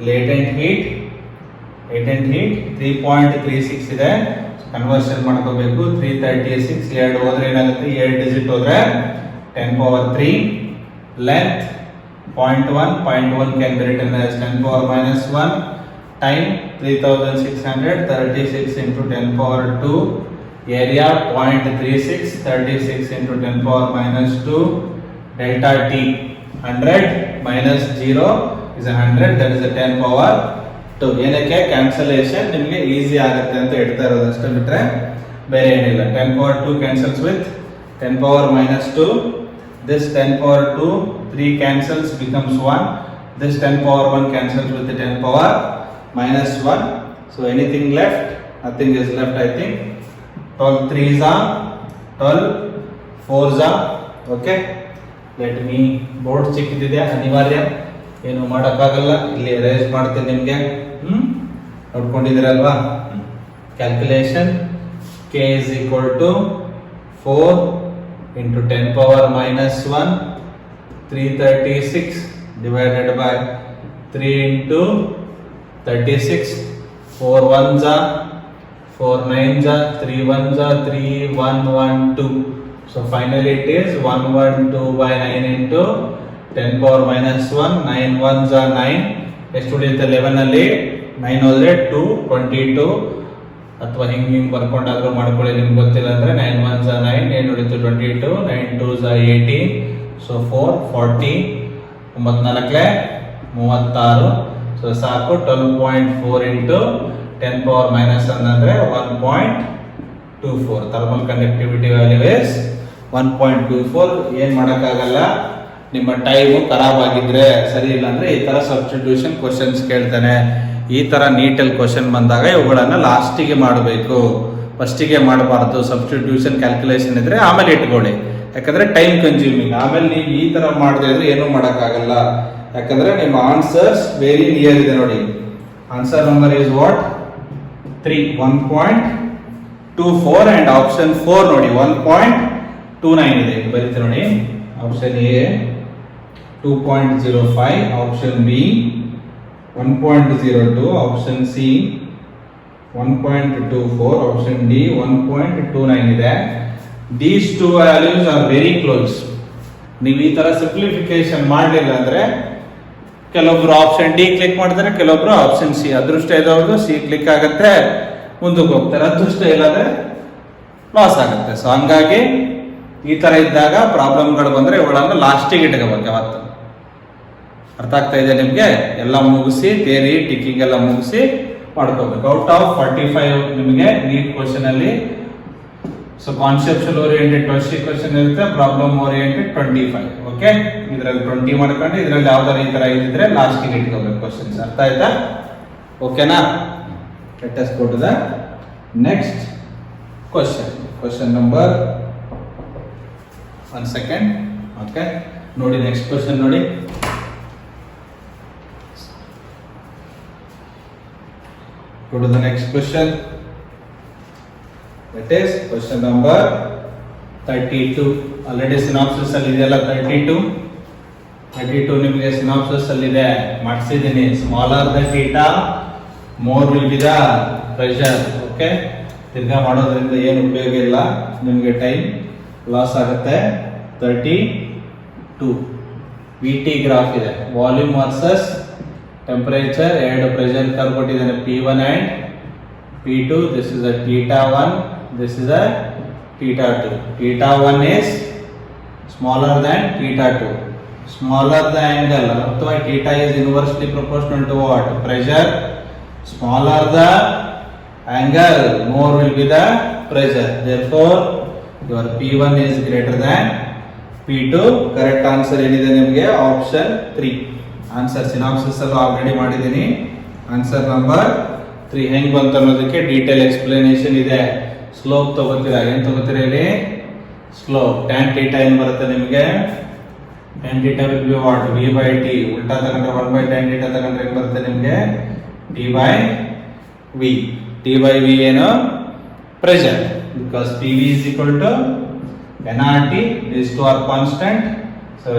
S1: Latent heat 3.36 ಇದೆ. ಕನ್ವರ್ಷನ್ ಮಾಡ್ಕೋಬೇಕು. 336 2 ಹೋದ್ರೆ ಏನಾಗುತ್ತೆ? 2 ಡಿಜಿಟ್ ಹೋದ್ರೆ 10 power 3. Length 0.1 can be written as 10 power minus 1. Time 3636 into 10 power 2. Area 0.36 36 into 10 power minus 2. Delta T 100 minus 0 is 100, that is a 10 power 2. ಏನಕ್ಕೆ? ಕ್ಯಾನ್ಸಲೇಷನ್ ನಿಮಗೆ ಈಸಿ ಆಗುತ್ತೆ ಅಂತ ಹೇಳ್ತಾ ಇರೋದು ಅಷ್ಟೇ, ಬಿಟ್ರೆ ಬೇರೆ ಏನಿಲ್ಲ. 10 power 2 cancels with 10 power minus 2. This 10 power 2 3 cancels becomes 1. This 10 power 1 cancels with the 10 power minus 1. So anything left? Nothing is left, I think. 12 3s are 12 4s are. Okay, let me board ಚಿಕ್ಕಿದೆ, ಅನಿವಾರ್ಯ, ಏನು ಮಾಡೋಕ್ಕಾಗಲ್ಲ. ಇಲ್ಲಿ ರೇಸ್ ಮಾಡ್ತೀನಿ ನಿಮಗೆ. ನೋಡ್ಕೊಂಡಿದ್ದೀರಲ್ವಾ? Calculation K is equal to 4 into 10 power minus 1 336 divided by 3 into 36. 4 1s are 4 9s are 3 1s are 3 1 1 2. So finally it is 112 by 9 into 10 power minus 1. 9 1s are 9. ಎಷ್ಟು ಉಳಿಯುತ್ತೆ? 11 ಅಲ್ಲಿ 9 ಹೋದ್ರೆ 2 22. ಅಥವಾ ಹಿಂಗೆ ಬರ್ಕೊಂಡಾದ್ರೂ ಮಾಡ್ಕೊಳ್ಳಿ, ನಿಮ್ಗೆ ಗೊತ್ತಿಲ್ಲ ಅಂದ್ರೆ 9 1s are 9. ಏನು ಉಳಿತು? 22. 9 2s are 18. ಸೊ 4 40 94 36. ಸೊ ಸಾಕು. 12.4 into 10 power minus 1 ಅಂದ್ರೆ 1.24. Thermal conductivity value is 1.24. ಏನ್ ಮಾಡೋಕ್ಕಾಗಲ್ಲ. ನಿಮ್ಮ ಟೈಮು ಖರಾಬ್ ಆಗಿದ್ರೆ, ಸರಿ ಇಲ್ಲ ಅಂದ್ರೆ ಈ ತರ ಸಬ್ಸ್ಟಿಟ್ಯೂಷನ್ ಕ್ವಶನ್ಸ್ ಕೇಳ್ತಾನೆ. ಈ ತರ ನೀಟಲ್ಲಿ ಕ್ವಶನ್ ಬಂದಾಗ ಇವುಗಳನ್ನ ಲಾಸ್ಟಿಗೆ ಮಾಡಬೇಕು, ಫಸ್ಟಿಗೆ ಮಾಡಬಾರ್ದು. ಸಬ್ಸ್ಟಿಟ್ಯೂಷನ್ ಕ್ಯಾಲ್ಕುಲೇಷನ್ ಇದ್ರೆ ಆಮೇಲೆ ಇಟ್ಕೊಳ್ಳಿ, ಯಾಕಂದ್ರೆ ಟೈಮ್ ಕನ್ಸ್ಯೂಮಿಂಗ್. ಆಮೇಲೆ ನೀವು ಈ ತರ ಮಾಡದೇ ಇದ್ರೆ ಏನೂ ಮಾಡೋಕ್ಕಾಗಲ್ಲ, ಯಾಕಂದ್ರೆ ನಿಮ್ಮ ಆನ್ಸರ್ಸ್ ವೆರಿ ನಿಯರ್ ಇದೆ ನೋಡಿ. Answer number is what? 3 1.24 and option 4 ನೋಡಿ 1.29 ಇದೆ. ಬರೀತೀವಿ ನೋಡಿ. Option A 2.05, option B 1.02, option C 1.24, option D 1.29 ಇದೆ. These two values are very close. ನೀವು ಈ ತರ ಸಿಂಪ್ಲಿಫಿಕೇಶನ್ ಮಾಡಲಿಲ್ಲ ಅಂದ್ರೆ ಕೆಲವೊಬ್ರು ಆಪ್ಷನ್ ಡಿ ಕ್ಲಿಕ್ ಮಾಡ್ತಾರೆ, ಕೆಲವೊಬ್ರು ಆಪ್ಷನ್ ಸಿ. ಅದೃಷ್ಟ ಇದ್ದವ್ರದ್ದು ಸಿ ಕ್ಲಿಕ್ ಆಗುತ್ತೆ, ಮುಂದಕ್ಕೆ ಹೋಗ್ತಾರೆ. ಅದೃಷ್ಟ ಇಲ್ಲಾಂದ್ರೆ ಲಾಸ್ ಆಗುತ್ತೆ. ಸೊ ಹಂಗಾಗಿ ಈ ತರ ಇದ್ದಾಗ ಪ್ರಾಬ್ಲಮ್ಗಳು ಬಂದ್ರೆ ಇವುಗಳನ್ನು ಲಾಸ್ಟಿಗೆ ಇಟ್ಕೋಬೇಕು ಯಾವತ್ತು. ಅರ್ಥ ಆಗ್ತಾ ಇದೆ ನಿಮ್ಗೆ? ಎಲ್ಲ ಮುಗಿಸಿ ಥಿಯರಿ ಟಿಕ್ಕಿಂಗ್ ಎಲ್ಲ ಮುಗಿಸಿ ಮಾಡ್ಕೋಬೇಕು. ಔಟ್ ಆಫ್ 45 ನಿಮಗೆ ನೀಟ್ ಕ್ವಶನ್ ಅಲ್ಲಿ ಸೊ ಕಾನ್ಸೆಪ್ಚುಯಲ್ ಓರಿಯೆಂಟೆಡ್ 20 ಕ್ವಶನ್ ಇರುತ್ತೆ, ಪ್ರಾಬ್ಲಮ್ ಓರಿಯೆಂಟೆಡ್ 25. ಓಕೆ, ಇದರಲ್ಲಿ 20 ಮಾಡ್ಕೊಂಡು ಇದರಲ್ಲಿ ಯಾವ್ದಾರು ಈ ತರ ಇದ್ದಿದ್ರೆ ಲಾಸ್ಟಿಗೆ ಇಟ್ಕೋಬೇಕು ಕ್ವಶನ್ಸ್. ಅರ್ಥ ಆಯ್ತಾ? ಓಕೆನಾ? Let us go to the next question number 1 second. Okay, ನೋಡಿ ನೆಕ್ಸ್ಟ್ ಕ್ವಶನ್ ನೋಡಿ. Go to the next question. That is question number 32. Already synopsis ಅಲ್ಲಿ ಇದೆಲ್ಲ 32 ನಿಮಗೆ synopsis ಅಲ್ಲಿ ಇದೆ ಮಾಡಿಸಿದ್ದೀನಿ. Smaller the theta, more will be the pressure. Okay, ತಿರ್ಗಾ ಮಾಡೋದ್ರಿಂದ ಏನು ಉಪಯೋಗ ಇಲ್ಲ, ನಿಮಗೆ ಟೈಮ್ ಲಾಸ್ ಆಗುತ್ತೆ. 32 VT ಗ್ರಾಫ್ ಇದೆ, ವಾಲ್ಯೂಮ್ ವರ್ಸಸ್ ಟೆಂಪರೇಚರ್, ಎರಡು ಪ್ರೆಷರ್ ಕರ್ವ್ ಕೊಟ್ಟಿದ್ದಾನೆ P1 and P2. This is a θ1, this is a θ2. θ1 is smaller than θ2. Smaller the angle, ಅಥವಾ θ is inversely proportional to what? Pressure. Smaller the angle, more will be the pressure. Therefore, your P1 is greater than P2. Correct answer ಏನಿದೆ ನಿಮಗೆ? ಆಪ್ಷನ್ 3. ಆನ್ಸರ್ ಸಿನಾಪ್ಸಿಸ್ ಅಲ್ಲೂ ಆಲ್ರೆಡಿ ಮಾಡಿದ್ದೀನಿ. ಆನ್ಸರ್ ನಂಬರ್ 3 ಹೆಂಗ್ ಬಂತು ಅನ್ನೋದಕ್ಕೆ ಡೀಟೇಲ್ ಎಕ್ಸ್ಪ್ಲನೇಷನ್ ಇದೆ. ಸ್ಲೋಪ್ ತಗೋತೀರಾ, ಏನ್ ತಗೋತೀರಾ ಇಲ್ಲಿ? ಸ್ಲೋಪ್. tan θ ಏನ್ ಬರುತ್ತೆ ನಿಮಗೆ? tan θ will be what? V by T. ಉಲ್ಟಾ ತಗೊಂಡ್ರೆ 1 by tan θ ತಗೊಂಡ್ರೆ ಏನ್ ಬರುತ್ತೆ ನಿಮಗೆ? T by V. T by V ಏನು? Pressure. Because PV is equal to nRT. These two are constant. So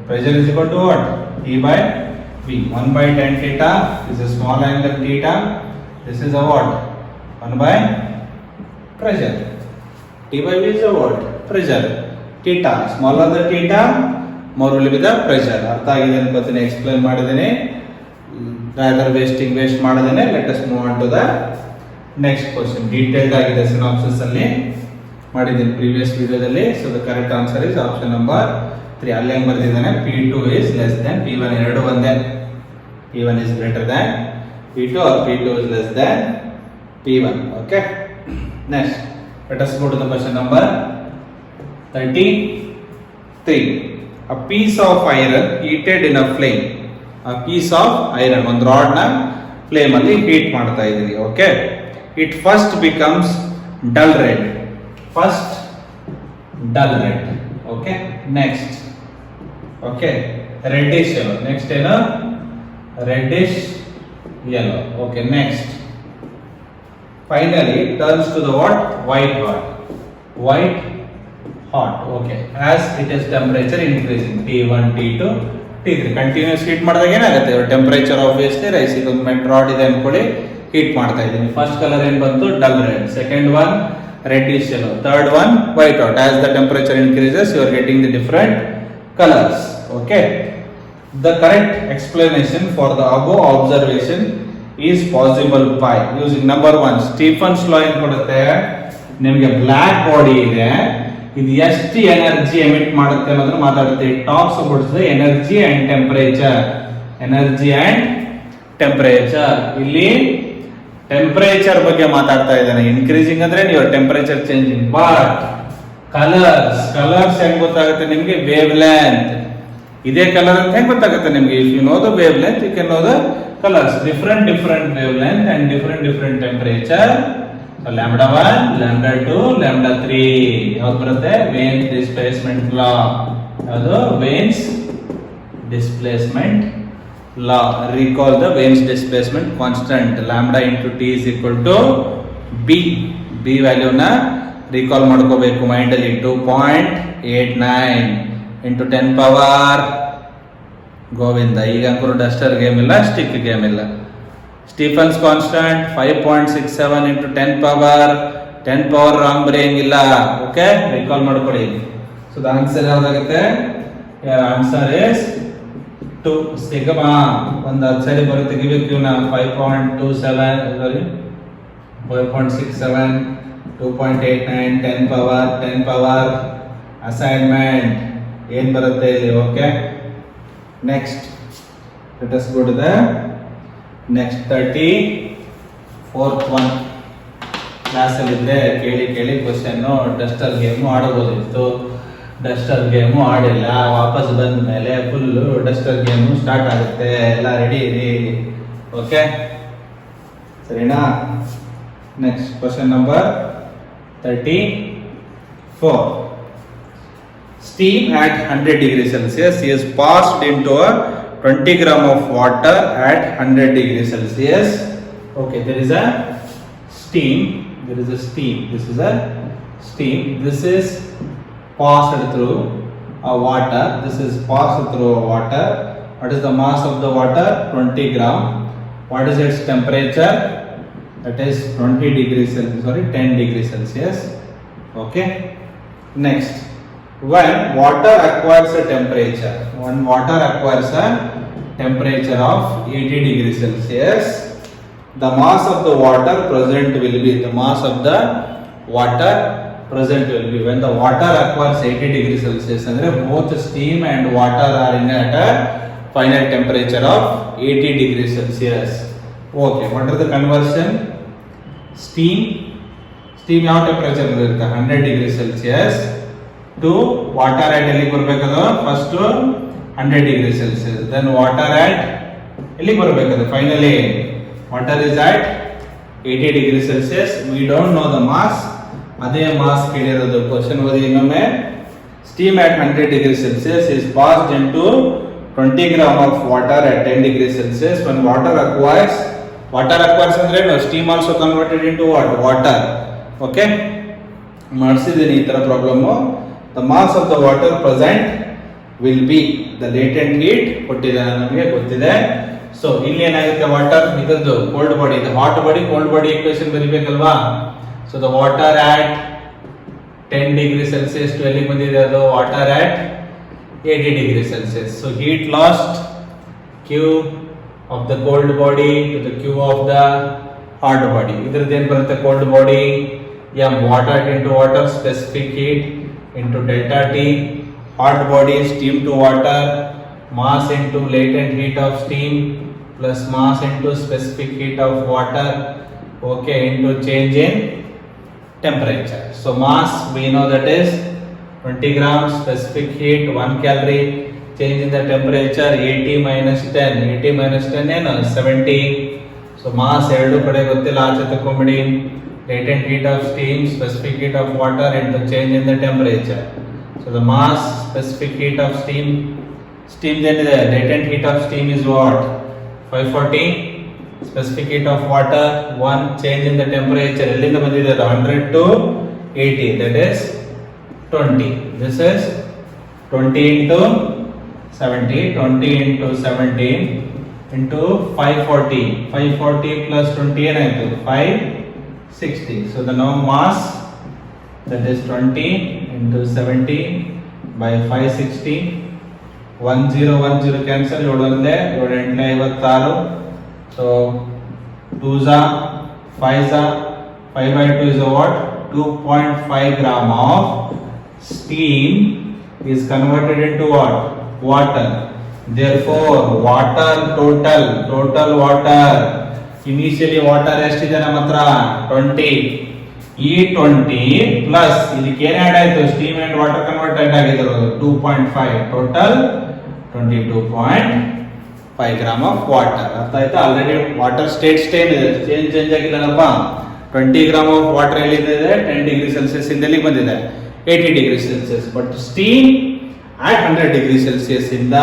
S1: pressure is equal to what? T by V. 1 by tan θ is a small angle theta. This is a what? 1 by pressure. T by V is a what? Pressure. Theta. Smaller the theta, more will be the pressure. ಅರ್ಥ ಆಗಿದೆ ಅನ್ಕೋತೀನಿ, ಎಕ್ಸ್ಪ್ಲೈನ್ ಮಾಡಿದ್ದೀನಿ. rather waste ಮಾಡಿದ್ದೇನೆ. Let us move on to the next question. Detailed ಆಗಿದೆ ಸಿನಾಪ್ಸಿಸ್ ಅಲ್ಲಿ ಮಾಡಿದ್ದೀನಿ ಪ್ರೀವಿಯಸ್ ವಿಡಿಯೋದಲ್ಲಿ. So the correct answer is option number 3. ಅಲ್ಲಿ ಹೆಂಗ್ ಬರ್ತಿದ್ದಾನೆ? P2 is less than P1. ಎರಡು ಒಂದೇ. P1 is greater than P2 or P2 is less than P1. Okay. Next, let us go to the question number 33. A piece of iron heated in a flame. A piece of iron, ಒಂದು ರಾಡ್ ನ ಫ್ಲೇಮ್ ಅಲ್ಲಿ ಹೀಟ್ ಮಾಡ್ತಾ ಇದೀವಿ. Okay, it first becomes dull red. First dull red. Okay, next okay reddish yellow. Next ಏನು? Reddish yellow. Okay, next. Finally, it turns to the what? White hot. White hot. Okay. As it is temperature increasing, T1, T2, T3. Continuous heat ಮಾಡಿದಾಗ ಏನಾಗುತ್ತೆ? Temperature obviously rise. ಇದು ಮೆಟ್ ರಾಡ್ ಇದೆ ಅನ್ಕೊಳ್ಳಿ, ಹೀಟ್ ಮಾಡ್ತಾ ಇದ್ದೀನಿ. ಫಸ್ಟ್ ಕಲರ್ ಏನ್ ಬಂತು? Dull red. Second one reddish yellow. Third one white hot. As the temperature increases, you are getting the different colors. Okay. The correct explanation for the above observation is possible by using number 1 Stephen's law ಏನು ಕೊಡುತ್ತೆ? ನಿಮಗೆ ಬ್ಲಾಕ್ ಬಾಡಿ ಇದೆ, ಇದು ಎಷ್ಟು ಎನರ್ಜಿ ಎಮಿಟ್ ಮಾಡುತ್ತೆ ಅನ್ನೋದನ್ನ ಮಾತಾಡುತ್ತೆ. It talks about the energy and temperature. Energy and temperature. ಇಲ್ಲಿ ಟೆಂಪರೇಚರ್ ಬಗ್ಗೆ ಮಾತಾಡ್ತಾ ಇದ್ದಾನೆ. ಇನ್ಕ್ರೀಸಿಂಗ್ ಅಂದ್ರೆ ನೀವು ಟೆಂಪರೇಚರ್ ಚೇಂಜಿಂಗ್. ಬಟ್ ಕಲರ್ಸ್ ಹೆಂಗ್ ಗೊತ್ತಾಗುತ್ತೆ ನಿಮ್ಗೆ? Wave length. ಇದೇ ಕಲರ್ ಅಂತ ಹೆಂಗ್ ಗೊತ್ತಾಗುತ್ತೆ ನಿಮ್ಗೆ? If you know the wavelength, you can know the colours. Different wavelength and different temperature. lambda 1, lambda 2, lambda 3 ಯಾವ್ದು ಬರುತ್ತೆ? Wien's displacement law. ಯಾವುದು? Wien's displacement law. Recall the Wain's displacement constant. Lambda into T is equal to B. B value na recall ಮಾಡ್ಕೋಬೇಕು ಮೈಂಡ್ ಅಲ್ಲಿ. 2.89 into 10 power ಗೋವಿಂದ. ಈಗ ಅಂಕರು ಡಸ್ಟರ್ ಗೇಮ್ ಇಲ್ಲ, ಸ್ಟಿಕ್ ಗೇಮ್ ಇಲ್ಲ. Stefan's constant 5.67 into 10 power. 10 power wrong ಬರೆಯಂಗಿಲ್ಲ. ಓಕೆ, ರಿಕಾಲ್ ಮಾಡ್ಕೊಳ್ಳಿ. ಸೊ ದ ಆನ್ಸರ್ ಯಾವ್ದಾಗುತ್ತೆ? Answer is 2 sigma. ಒಂದು ಸರಿ ಬರುತ್ತೆ. ಗಿವ್ ನಾ 5.27 ಸಾರಿ 5.67 2.89 10 power ಅಸೈನ್ಮೆಂಟ್ ಏನ್ ಬರುತ್ತೆ ಇಲ್ಲಿ? Okay, next let us go to the next 34th one. ಕ್ಲಾಸಲ್ಲಿದ್ದರೆ ಕೇಳಿ ಕೇಳಿ ಕ್ವಶನ್ನು ಡಸ್ಟರ್ ಗೇಮು ಆಡಬಹುದಿತ್ತು. ಡಸ್ಟರ್ ಗೇಮು ಆಡಿಲ್ಲ. ವಾಪಸ್ ಬಂದ ಮೇಲೆ ಫುಲ್ಲು ಡಸ್ಟರ್ ಗೇಮು ಸ್ಟಾರ್ಟ್ ಆಗುತ್ತೆ. ಎಲ್ಲ ರೆಡಿ ಇರಿ. ಓಕೆ, ಸರಿನಾ? Next question number 34. Steam at 100 degrees Celsius is passed into a 20 gram of water at 100 degrees Celsius. Okay, there is a steam. This is a steam. This is passed through a water. What is the mass of the water? 20 gram. What is its temperature? That is 10 degrees Celsius. Okay. Next, when water acquires a temperature of 80 degrees Celsius, the mass of the water present will be when the water acquires 80 degrees Celsius, andre both steam and water are in at a final temperature of 80 degrees Celsius. Okay, what are the conversion? Steam ಯಾವ ಟೆಂಪರೇಚರ್ ಇರುತ್ತೆ? 100 degree Celsius to water at ಎಲ್ಲಿಗೆ ಬರಬೇಕದು? First 100 degree Celsius, then water at ಎಲ್ಲಿಗೆ ಬರಬೇಕದು? Finally water is at 80 degree Celsius. We don't know the mass. ಅದೇ ಮಾಸ್ ಕೇಳಿರೋದು. ಕ್ವಶನ್ ಓದಿ ಇನ್ನೊಮ್ಮೆ. Steam at 100 degree Celsius is passed into 20 gram of water at 10 degree Celsius. when water acquires ಅಂದ್ರೆ steam also converted into water. Okay, ಮಾಡಿಸಿದ್ದೀನಿ ಈ ತರ problem. The mass of the water present will be the latent heat ಕೊಟ್ಟಿದ್ದಾನೆ, ನಮಗೆ ಗೊತ್ತಿದೆ. ಸೊ ಇಲ್ಲಿ ಏನಾಗುತ್ತೆ? ವಾಟರ್ ಇದದ್ದು ಕೋಲ್ಡ್ ಬಾಡಿ, ಇದು hot body, cold body equation ಬರೀಬೇಕಲ್ವಾ? So the water at 10 degree Celsius to ಎಲ್ಲಿಗೆ ಬಂದಿದೆ? ಅದು water at 80 degree Celsius. So heat lost Q of the cold body to the Q of the hot body. ಇದ್ರದ್ದು ಏನು ಬರುತ್ತೆ? Cold body m water into water specific heat into delta T. hot body steam to water mass into latent heat of steam plus mass into specific heat of water, okay, into change in temperature. So mass we know that is 20 grams, specific heat 1 calorie, change in the temperature 80 minus 10 ಏನು 70. so mass ಎರಡು ಕಡೆ ಗೊತ್ತಿಲ್ಲ, ಆಚೆ ತಕೊಂಬಿಡಿ. latent heat of steam, specific heat of water into change in the temperature. so the mass, specific heat of steam ಏನಿದೆ? latent heat of steam is what? 540. specific heat of water 1, change in the temperature ಎಲ್ಲಿಂದ ಬಂದಿದೆ? 100 to 80, that is 20. this is 20 into 70, 20 into 17 into 540 plus 20 ಏನಾಯ್ತು? 560. so the now mass, that is 20 into 70 by 560. 10 cancel, 7 ಒಂದೇ, 7 8 56. so 2s are 5s are 5 by 2 is a what? 2.5 gram of steam is converted into what? water. therefore water total water, initially water ಎಷ್ಟಿದೆ ನಮ್ಮ ಹತ್ರ? 20. ಈ 20 ಪ್ಲಸ್ ಇದಕ್ಕೆ ಏನು ಆಡ್ ಆಯ್ತು? ಸ್ಟೀಮ್ ಅಂಡ್ ವಾಟರ್ ಕನ್ವರ್ಟೆಡ್ ಆಗಿರೋದು 2.5, ಟೋಟಲ್ 22.5 ಗ್ರಾಮ್ ಆಫ್ ವಾಟರ್. ಅರ್ಥ ಆಯ್ತಾ? ಆಲ್ರೆಡಿ ವಾಟರ್ ಸ್ಟೇಟ್ ಸೇಮ್ ಇದೆ, ಚೇಂಜ್ ಆಗಿಲ್ಲಪ್ಪ. 20 ಗ್ರಾಮ್ ಆಫ್ ವಾಟರ್ ಎಲ್ಲಿದೆ? 10 ಡಿಗ್ರಿ ಸೆಲ್ಸಿಯಸ್ ಇಂದ ಎಲ್ಲಿಗೆ ಬಂದಿದೆ? 80 degree Celsius. But steam at 100 degree Celsius ಇಂದ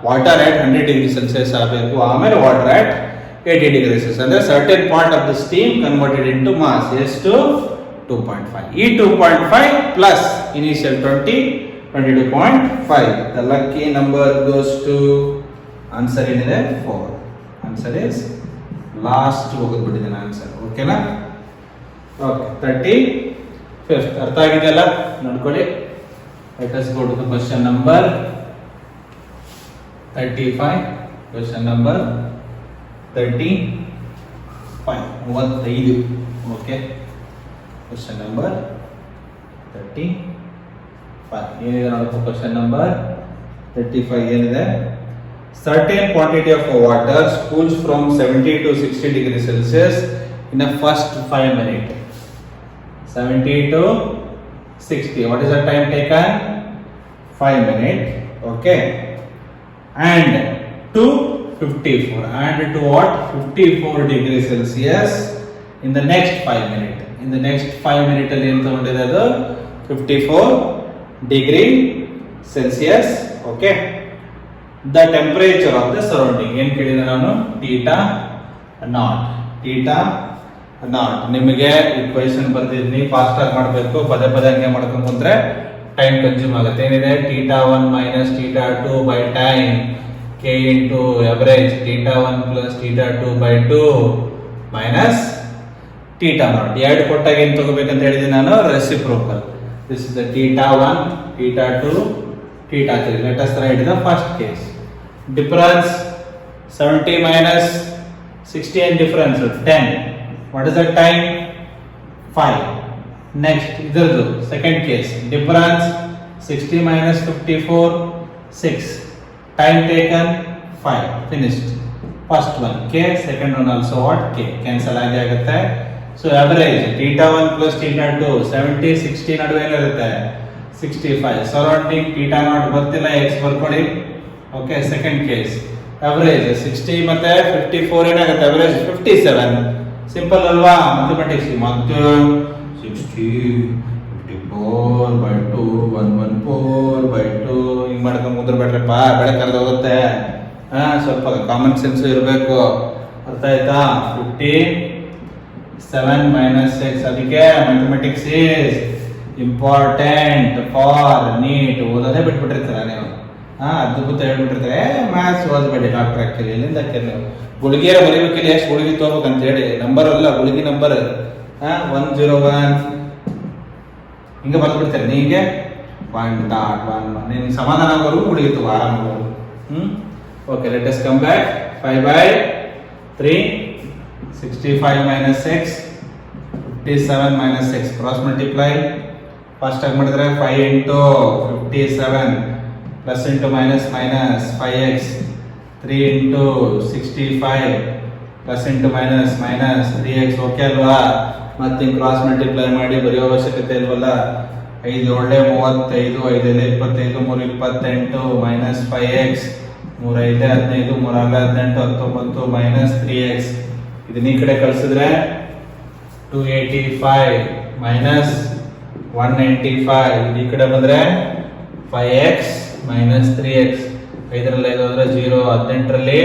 S1: ವಾಟರ್ at 100 degree Celsius ಆಗಬೇಕು, ಆಮೇಲೆ ವಾಟರ್ at 80 degree Celsius. ಅಂದ್ರೆ certain part of the steam converted into mass ಎಷ್ಟು? 2.5. ಈ 2.5 plus initial 20, 22.5. The lucky number goes to answer ಏನಿದೆ? 4. ಆನ್ಸರ್ ಇಸ್ ಲಾಸ್ಟ್ ಹೋಗೋದ್ಬಿಟ್ಟಿದ್ದೇನೆ ಆನ್ಸರ್. ಓಕೆನಾ? ಓಕೆ, 35th ಅರ್ಥ ಆಗಿದೆಯಲ್ಲ? ನೋಡ್ಕೊಳ್ಳಿ. Let us go to the question number 35. Question number 35. Okay. Question number 35. ಏನಿದೆ ನೋಡಪ್ಪ? question number 35 ಏನಿದೆ? certain quantity of water cools from 70 to 60 degrees Celsius in a first 5 minutes. 70 to 60. What is the time taken? 5 minutes. Okay. And to 54. And to what? 54 degrees Celsius in the next 5 minutes. In the next 5 minutes ಅಲ್ಲಿ ಏನು ತಗೊಂಡಿದೆ ಅದು 54 degree Celsius. Okay. The temperature of the surrounding. ಏನು ಕೇಳಿದೆ ನಾನು? theta naught. theta naught. ನಿಮಗೆ ಈಕ್ವೇಷನ್ ಬರ್ದಿದ್ದೀನಿ, ಫಾಸ್ಟ್ ಆಗಿ ಮಾಡಬೇಕು. ಪದೇ ಪದೇ ಹಂಗೆ ಮಾಡ್ಕೊಂಡು ಬಂದ್ರೆ ಟೈಮ್ ಕನ್ಸ್ಯೂಮ್ ಆಗುತ್ತೆ. ಏನಿದೆ? θ1 minus θ2 by time k into average θ1 plus θ2 by 2 minus θ naught. ಎರಡು ಕೊಟ್ಟಾಗ ಏನು ತಗೋಬೇಕಂತ ಹೇಳಿದೆ ನಾನು? Reciprocal. This is the θ1, θ2, θ3. Let us write the first case. Difference 70 minus 60 and difference 10. What is the time? 5. Next, idardu second case. Difference 60 minus 54 6. Time taken 5. Finished. First one k, second one also what? K. Cancel ಆಗುತ್ತೆ. So average θ1 plus θ2 70 60 ನಡುವೆ ಏನಿರುತ್ತೆ? 65. Surrounding θ naught ಗೊತ್ತಿಲ್ಲ, x ಬರ್ಕೊಳ್ಳಿ. Okay, second case. Average 60 ಮತ್ತೆ 54 ಏನಾಗುತ್ತೆ? Average 57. ಸಿಂಪಲ್ ಅಲ್ವಾ? ಮ್ಯಾಥಮೆಟಿಕ್ಸ್. ಮತ್ತೆ 60 54 by 2 114 by 2 ಹಿಂಗ್ ಮಾಡ್ಕೊಂಡು ಮುದ್ರಬೇಡ್ರಪ್ಪ, ಬೆಳೆ ಕರೆದು ಹೋಗುತ್ತೆ. ಸ್ವಲ್ಪ ಕಾಮನ್ ಸೆನ್ಸ್ ಇರಬೇಕು. ಅರ್ಥ ಆಯ್ತಾ? 57 minus 6. ಅದಕ್ಕೆ mathematics is important for NEET. ಓದೋದೇ ಬಿಟ್ಬಿಟ್ಟಿರ್ತೀರ ನೀವು. ಅದ್ಭುತ ಹೇಳ್ಬಿಟ್ಟಿರ್ತಾರೆ, ಮ್ಯಾಥ್ಸ್ ಓದ್ಬೇಡಿ ಡಾಕ್ಟರ್ ಹಾಕಿರಿ. ಎಲ್ಲಿಂದ ಹಾಕಿರಿ ನೀವು? ಗುಳಿಗೆಯರ ಬರೀಬೇಕಿಲ್ಲ, ಎಷ್ಟು ಗುಳಿಗೆ ತಗೋಬೇಕಂತ ಹೇಳಿ. ನಂಬರ್ ಅಲ್ಲ, ಗುಳಿಗೆ ನಂಬರ್ 101 ಹಿಂಗೆ ಬರ್ಬಿಡ್ತಾರೆ. ನೀಗೆ 1.11 ನೀನು ಸಮಾಧಾನ ಆಗೋರು ಗುಳಿಗೆ ತಗೋ, ಆರಾಮಾಗೋರು. Okay, let us come back. 5/3 65 minus 6 57 minus 6. Cross multiply fast ಆಗಿ ಮಾಡಿದ್ರೆ 5 into 57 plus into minus minus 5x 3 into 65 plus into minus minus 3x. Okay ಅಲ್ವಾ? ಮತ್ತೆ ಕ್ರಾಸ್ ಮಲ್ಟಿಪ್ಲೈ ಮಾಡಿ ಬರೆಯೋ ಅವಶ್ಯಕತೆ ಇಲ್ವಲ್ಲ. 5 ಒಳ್ಳೆ 35 5 25 3 28 ಮೈನಸ್ 5x 3 5 15 3 18 19 ಮೈನಸ್ 3x. ಇದನ್ನ ಈ ಕಡೆ ಕಳಿಸಿದ್ರೆ 285 ಮೈನಸ್ 195. ಈ ಕಡೆ ಬಂದ್ರೆ 5x ಮೈನಸ್ 3x. 5ರಲ್ಲಿ 5 ಹೋದ್ರೆ 0. 18ರಲ್ಲಿ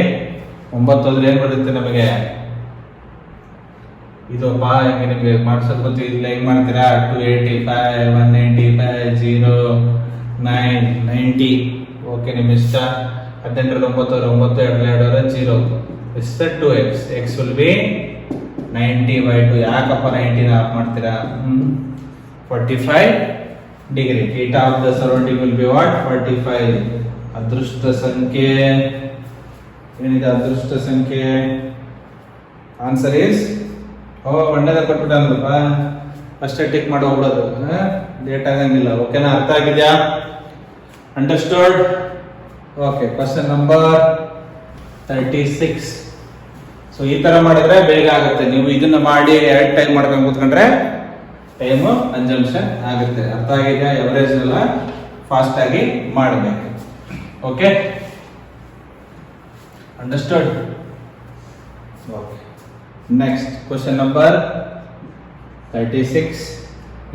S1: 9 ಹೋದ್ರೆ ಏನ್ ಬರುತ್ತೆ ನಮಗೆ? ಇದು ಹೆಂಗೆ ನಿಮಗೆ ಮಾಡ್ಸೋದು ಗೊತ್ತು. ಇಲ್ಲ ಹೆಂಗ್ ಮಾಡ್ತೀರಾ? 285 195 0 9 90. ಓಕೆ, ನಿಮ್ ಇಷ್ಟ. 18ರಲ್ಲಿ 9 ಹೋದ್ರೆ 9 2 ಹೋದ್ರೆ 0. Is 2x. x will be 90/2. ಯಾಕಪ್ಪ 90 ಆಫ್ ಮಾಡ್ತೀರಾ? 45 degree. Theta of the surrounding will be what? 45. ಅದೃಷ್ಟ ಸಂಖ್ಯೆ ಏನಿದೆ? ಅದೃಷ್ಟ ಸಂಖ್ಯೆ ಆನ್ಸರ್ ಇಸ್ ಬಣ್ಣದ ಕೊಟ್ಬಿಟ್ಟಲ್ಲಪ್ಪ, ಅಷ್ಟೇ ಟಿಕ್ ಮಾಡಿ ಹೋಗ್ಬಿಡೋದು, ಲೇಟ್ ಆಗಂಗಿಲ್ಲ. ಓಕೆನಾ? ಅರ್ಥ ಆಗಿದ್ಯಾ? Understood? Okay, question number 36. So ಈ ತರ ಮಾಡಿದ್ರೆ ಬೇಗ ಆಗುತ್ತೆ. ನೀವು ಇದನ್ನ ಮಾಡಿ 2 ಟೈಮ್ ಮಾಡ್ಕೊಂಡು ಕೂತ್ಕೊಂಡ್ರೆ ಟೈಮು ಕನ್ಸಂಪ್ಷನ್ ಆಗುತ್ತೆ. ಅರ್ಥ ಆಗಿದೆ? ಎವರೇಜ್ ಎಲ್ಲ ಫಾಸ್ಟ್ ಆಗಿ ಮಾಡಬೇಕು. Okay, understood? Okay, next question number 36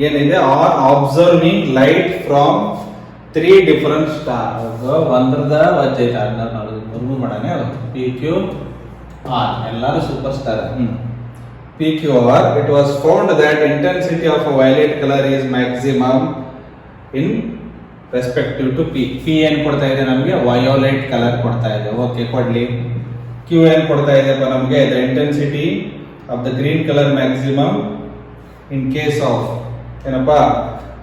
S1: ಏನಿದೆ? Are observing light from 3 different star. ಒಂದ್ರದ ವಜ್ಜೆ ಮೂರು ಮಾಡೋಣ. PQR ಎಲ್ಲರೂ super star. PQR, it was found that intensity of a violet color is maximum in respective to P. P ಏನು ಕೊಡ್ತಾ ಇದೆ ನಮಗೆ? ವಯೋಲೆಟ್ ಕಲರ್ ಕೊಡ್ತಾ ಇದೆ. ಓಕೆ, ಕೊಡ್ಲಿ. Q ಏನು ಕೊಡ್ತಾ ಇದೆ ನಮಗೆ? the intensity of the green color maximum in case of ಏನಪ್ಪಾ?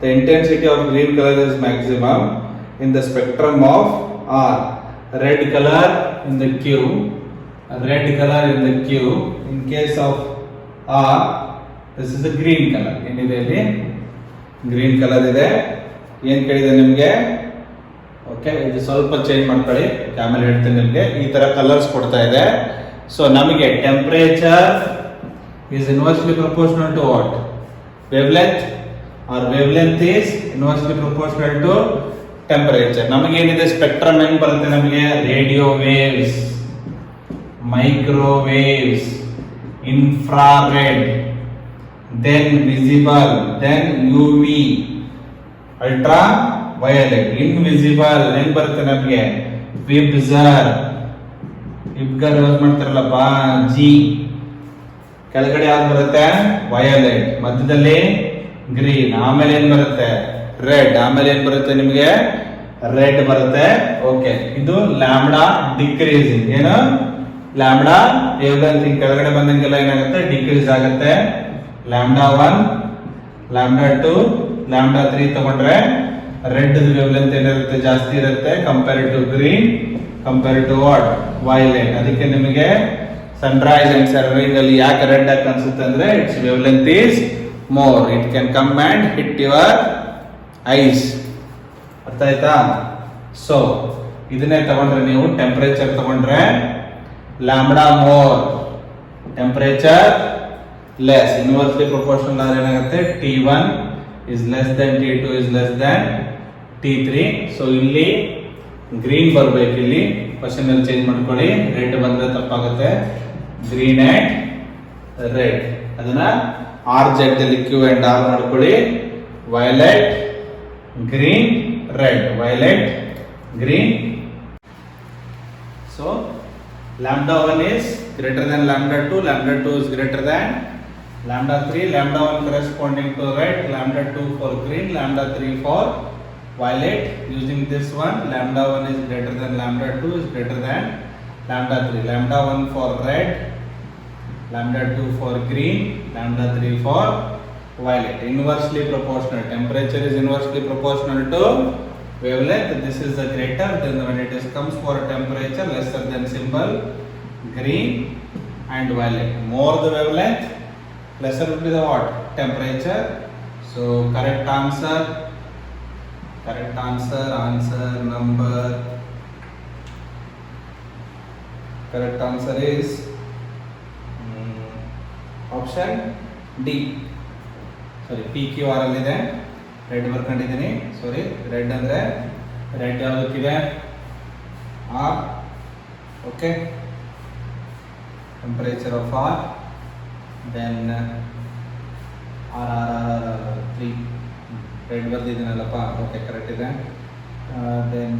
S1: the intensity of green color is maximum in the spectrum of R. red color in the Q, red color in the Q. in case of R, this is the green color. ಏನಿದೆ ಇಲ್ಲಿ? ಗ್ರೀನ್ ಕಲರ್ ಇದೆ. ಏನ್ ಕೇಳಿದೆ ನಿಮಗೆ? ಓಕೆ, ಇದು ಸ್ವಲ್ಪ ಚೇಂಜ್ ಮಾಡ್ಕೊಳ್ಳಿ, ಆಮೇಲೆ ಹೇಳ್ತೀನಿ ನಿಮಗೆ. ಈ ತರ ಕಲರ್ಸ್ ಕೊಡ್ತಾ ಇದೆ. ಸೊ ನಮಗೆ temperature is inversely proportional to what? wavelength or wavelength is inversely proportional to temperature. ನಮಗೆ ಏನಿದೆ ಸ್ಪೆಕ್ಟ್ರಮ್ ಹೆಂಗ್ ಬರುತ್ತೆ ನಮಗೆ radio waves, microwaves, infrared, then visible, then UV, ultraviolet, invisible ಹೆಂಗ್ ಬರುತ್ತೆ ನಮಗೆ ವಿಬ್ಸರ್, ವಿಬ್ಗರ್ ಯೂಸ್ ಮಾಡ್ತಾರಲ್ಲಪ್ಪ ಜಿ, ಕೆಳಗಡೆ ಯಾವ್ದು ಬರುತ್ತೆ ವಯೋಲೆಟ್, ಮಧ್ಯದಲ್ಲಿ ಗ್ರೀನ್, ಆಮೇಲೆ ಏನ್ ಬರುತ್ತೆ ರೆಡ್, ಆಮೇಲೆ ಏನ್ ಬರುತ್ತೆ ನಿಮಗೆ ರೆಡ್ ಬರುತ್ತೆ. ಓಕೆ, ಇದು ಲ್ಯಾಂಬ್ಡಾ ಡಿಕ್ರೀಸಿಂಗ್, ಏನು ಲ್ಯಾಂಬ್ಡಾ ವೇವ್ಲೆಂತ್ ಕೆಳಗಡೆ ಬಂದಂಗೆಲ್ಲ ಏನಾಗುತ್ತೆ ಡಿಕ್ರೀಸ್ ಆಗುತ್ತೆ. ಲ್ಯಾಂಬ್ಡಾ 1, ಲ್ಯಾಂಬ್ಡಾ 2, ಲ್ಯಾಂಬ್ಡಾ 3 ತಗೊಂಡ್ರೆ ರೆಡ್ ವೇವ್ಲೆಂತ್ ಏನಿರುತ್ತೆ ಜಾಸ್ತಿ ಇರುತ್ತೆ compare to green, compare to what violet. ಅದಕ್ಕೆ ನಿಮಗೆ ಸನ್ರೈಸ್ ಅಂಡ್ ಸನ್ರೈಸ್ ಅಲ್ಲಿ ಯಾಕೆ ರೆಡ್ ಆಗಿ ಕಾಣಿಸುತ್ತೆ ಅಂದ್ರೆ it's wavelength is more, it can come and hit your eyes. ಅರ್ಥ ಆಯ್ತಾ? ಸೊ ಇದನ್ನೇ ತಗೊಂಡ್ರೆ ನೀವು ಟೆಂಪರೇಚರ್ ತಗೊಂಡ್ರೆ lambda more, temperature less, inversely proportional ಆದ್ರೆ ಏನಾಗುತ್ತೆ T1 is less than T2 is less than T3. So ಇಲ್ಲಿ ಗ್ರೀನ್ ಬರ್ಬೇಕು, ಇಲ್ಲಿ ಕ್ವಶನ್ ಅಲ್ಲಿ ಚೇಂಜ್ ಮಾಡ್ಕೊಳ್ಳಿ, ರೆಡ್ ಬಂದ್ರೆ ತಪ್ಪಾಗುತ್ತೆ, ಗ್ರೀನ್ ಅಂಡ್ ರೆಡ್. ಅದನ್ನ RZ ಅಲ್ಲಿ Q and R ಮಾಡ್ಕೊಳ್ಳಿ, violet, green, red, violet, green. So lambda 1 is greater than lambda 2, lambda 2 is greater than lambda 3, lambda 1 corresponding to red, lambda 2 for green, lambda 3 for violet. Using this one, lambda 1 is greater than lambda 2 is greater than lambda 3, lambda 1 for red, lambda 2 for green, lambda 3 for violet. Inversely proportional, temperature is inversely proportional to wavelength. This is the greater, then when it is comes for temperature lesser than symbol green and violet. More the wavelength, lesser will be the what temperature. So correct answer number, correct answer is option D. Sorry, PQR ಅಲ್ಲಿದೆ, ರೆಡ್ ಬರ್ಕೊಂಡಿದ್ದೀನಿ, ಸಾರಿ ರೆಡ್ ಅಂದ್ರೆ ರೆಡ್ ಯಾವುದಕ್ಕಿದೆ R. Okay, temperature of R, then R 3 red ಬರ್ದಿದ್ದೀನಲ್ಲಪ್ಪ, ಓಕೆ ಕರೆಕ್ಟ್ ಇದೆ. ದೆನ್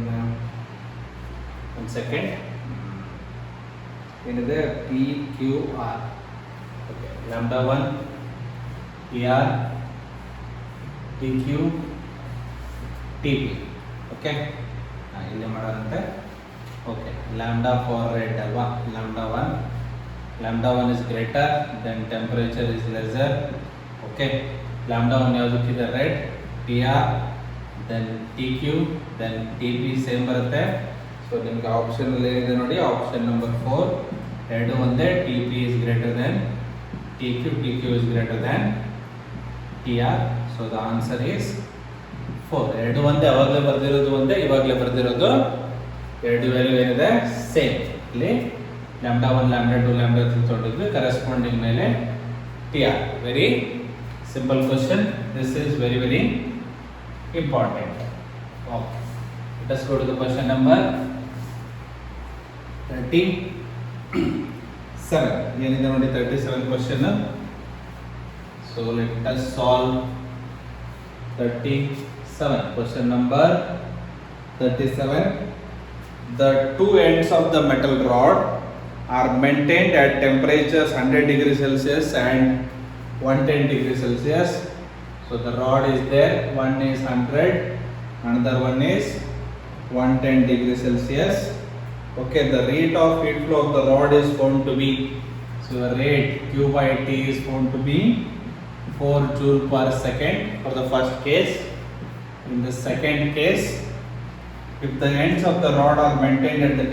S1: ಒಂದು ಸೆಕೆಂಡ್ ಏನಿದೆ PQR, okay lambda 1 PR TQ TP. Okay, ಇಲ್ಲಿ ಮಾಡೋದಂತೆ. ಓಕೆ, ಲ್ಯಾಂಬ್ಡಾ ಫಾರ್ ರೆಡ್ ಅಲ್ವಾ, lambda 1 is greater, then temperature is lesser. Okay, lambda 1 ಯಾವುದಕ್ಕಿದೆ red, TR, then TQ, then TP same ಬರುತ್ತೆ. ಸೊ ನಿಮ್ಗೆ ಆಪ್ಷನ್ ಅಲ್ಲಿ ಏನಿದೆ ನೋಡಿ, ಆಪ್ಷನ್ ನಂಬರ್ 4 ಎರಡು ಒಂದೇ, TP is greater than TQ, TQ is greater than TR. So the answer is 4. ಎರಡು ಒಂದೇ, ಅವಾಗಲೇ ಬರ್ದಿರೋದು ಒಂದೇ, ಇವಾಗಲೇ ಬರ್ದಿರೋದು ಎರಡು ವ್ಯಾಲ್ಯೂ ಏನಿದೆ ಸೇಮ್. ಇಲ್ಲಿ ಲ್ಯಾಂಬ್ಡಾ 1, ಲ್ಯಾಂಬ್ಡಾ 2, ಲ್ಯಾಂಬ್ಡಾ 3 ತೊಗೊಂಡಿದ್ವಿ, ಕರೆಸ್ಪಾಂಡಿಂಗ್ ಮೇಲೆ TR. Very simple question, this is very very important. Okay, let us go to the question number 37. ಏನಿದೆ ನೋಡಿ 37 question. So let us solve 37. Question number 37. The two ends of the metal rod are maintained at temperatures 100 degrees Celsius and 110 degrees Celsius. So the rod is there, one is 100, another one is 110 degrees Celsius. Okay, the rate of heat flow of the rod is found to be, so the rate Q by T is found to be 4 joule per second for the first case. In the second case, if the ends of the rod are maintained at the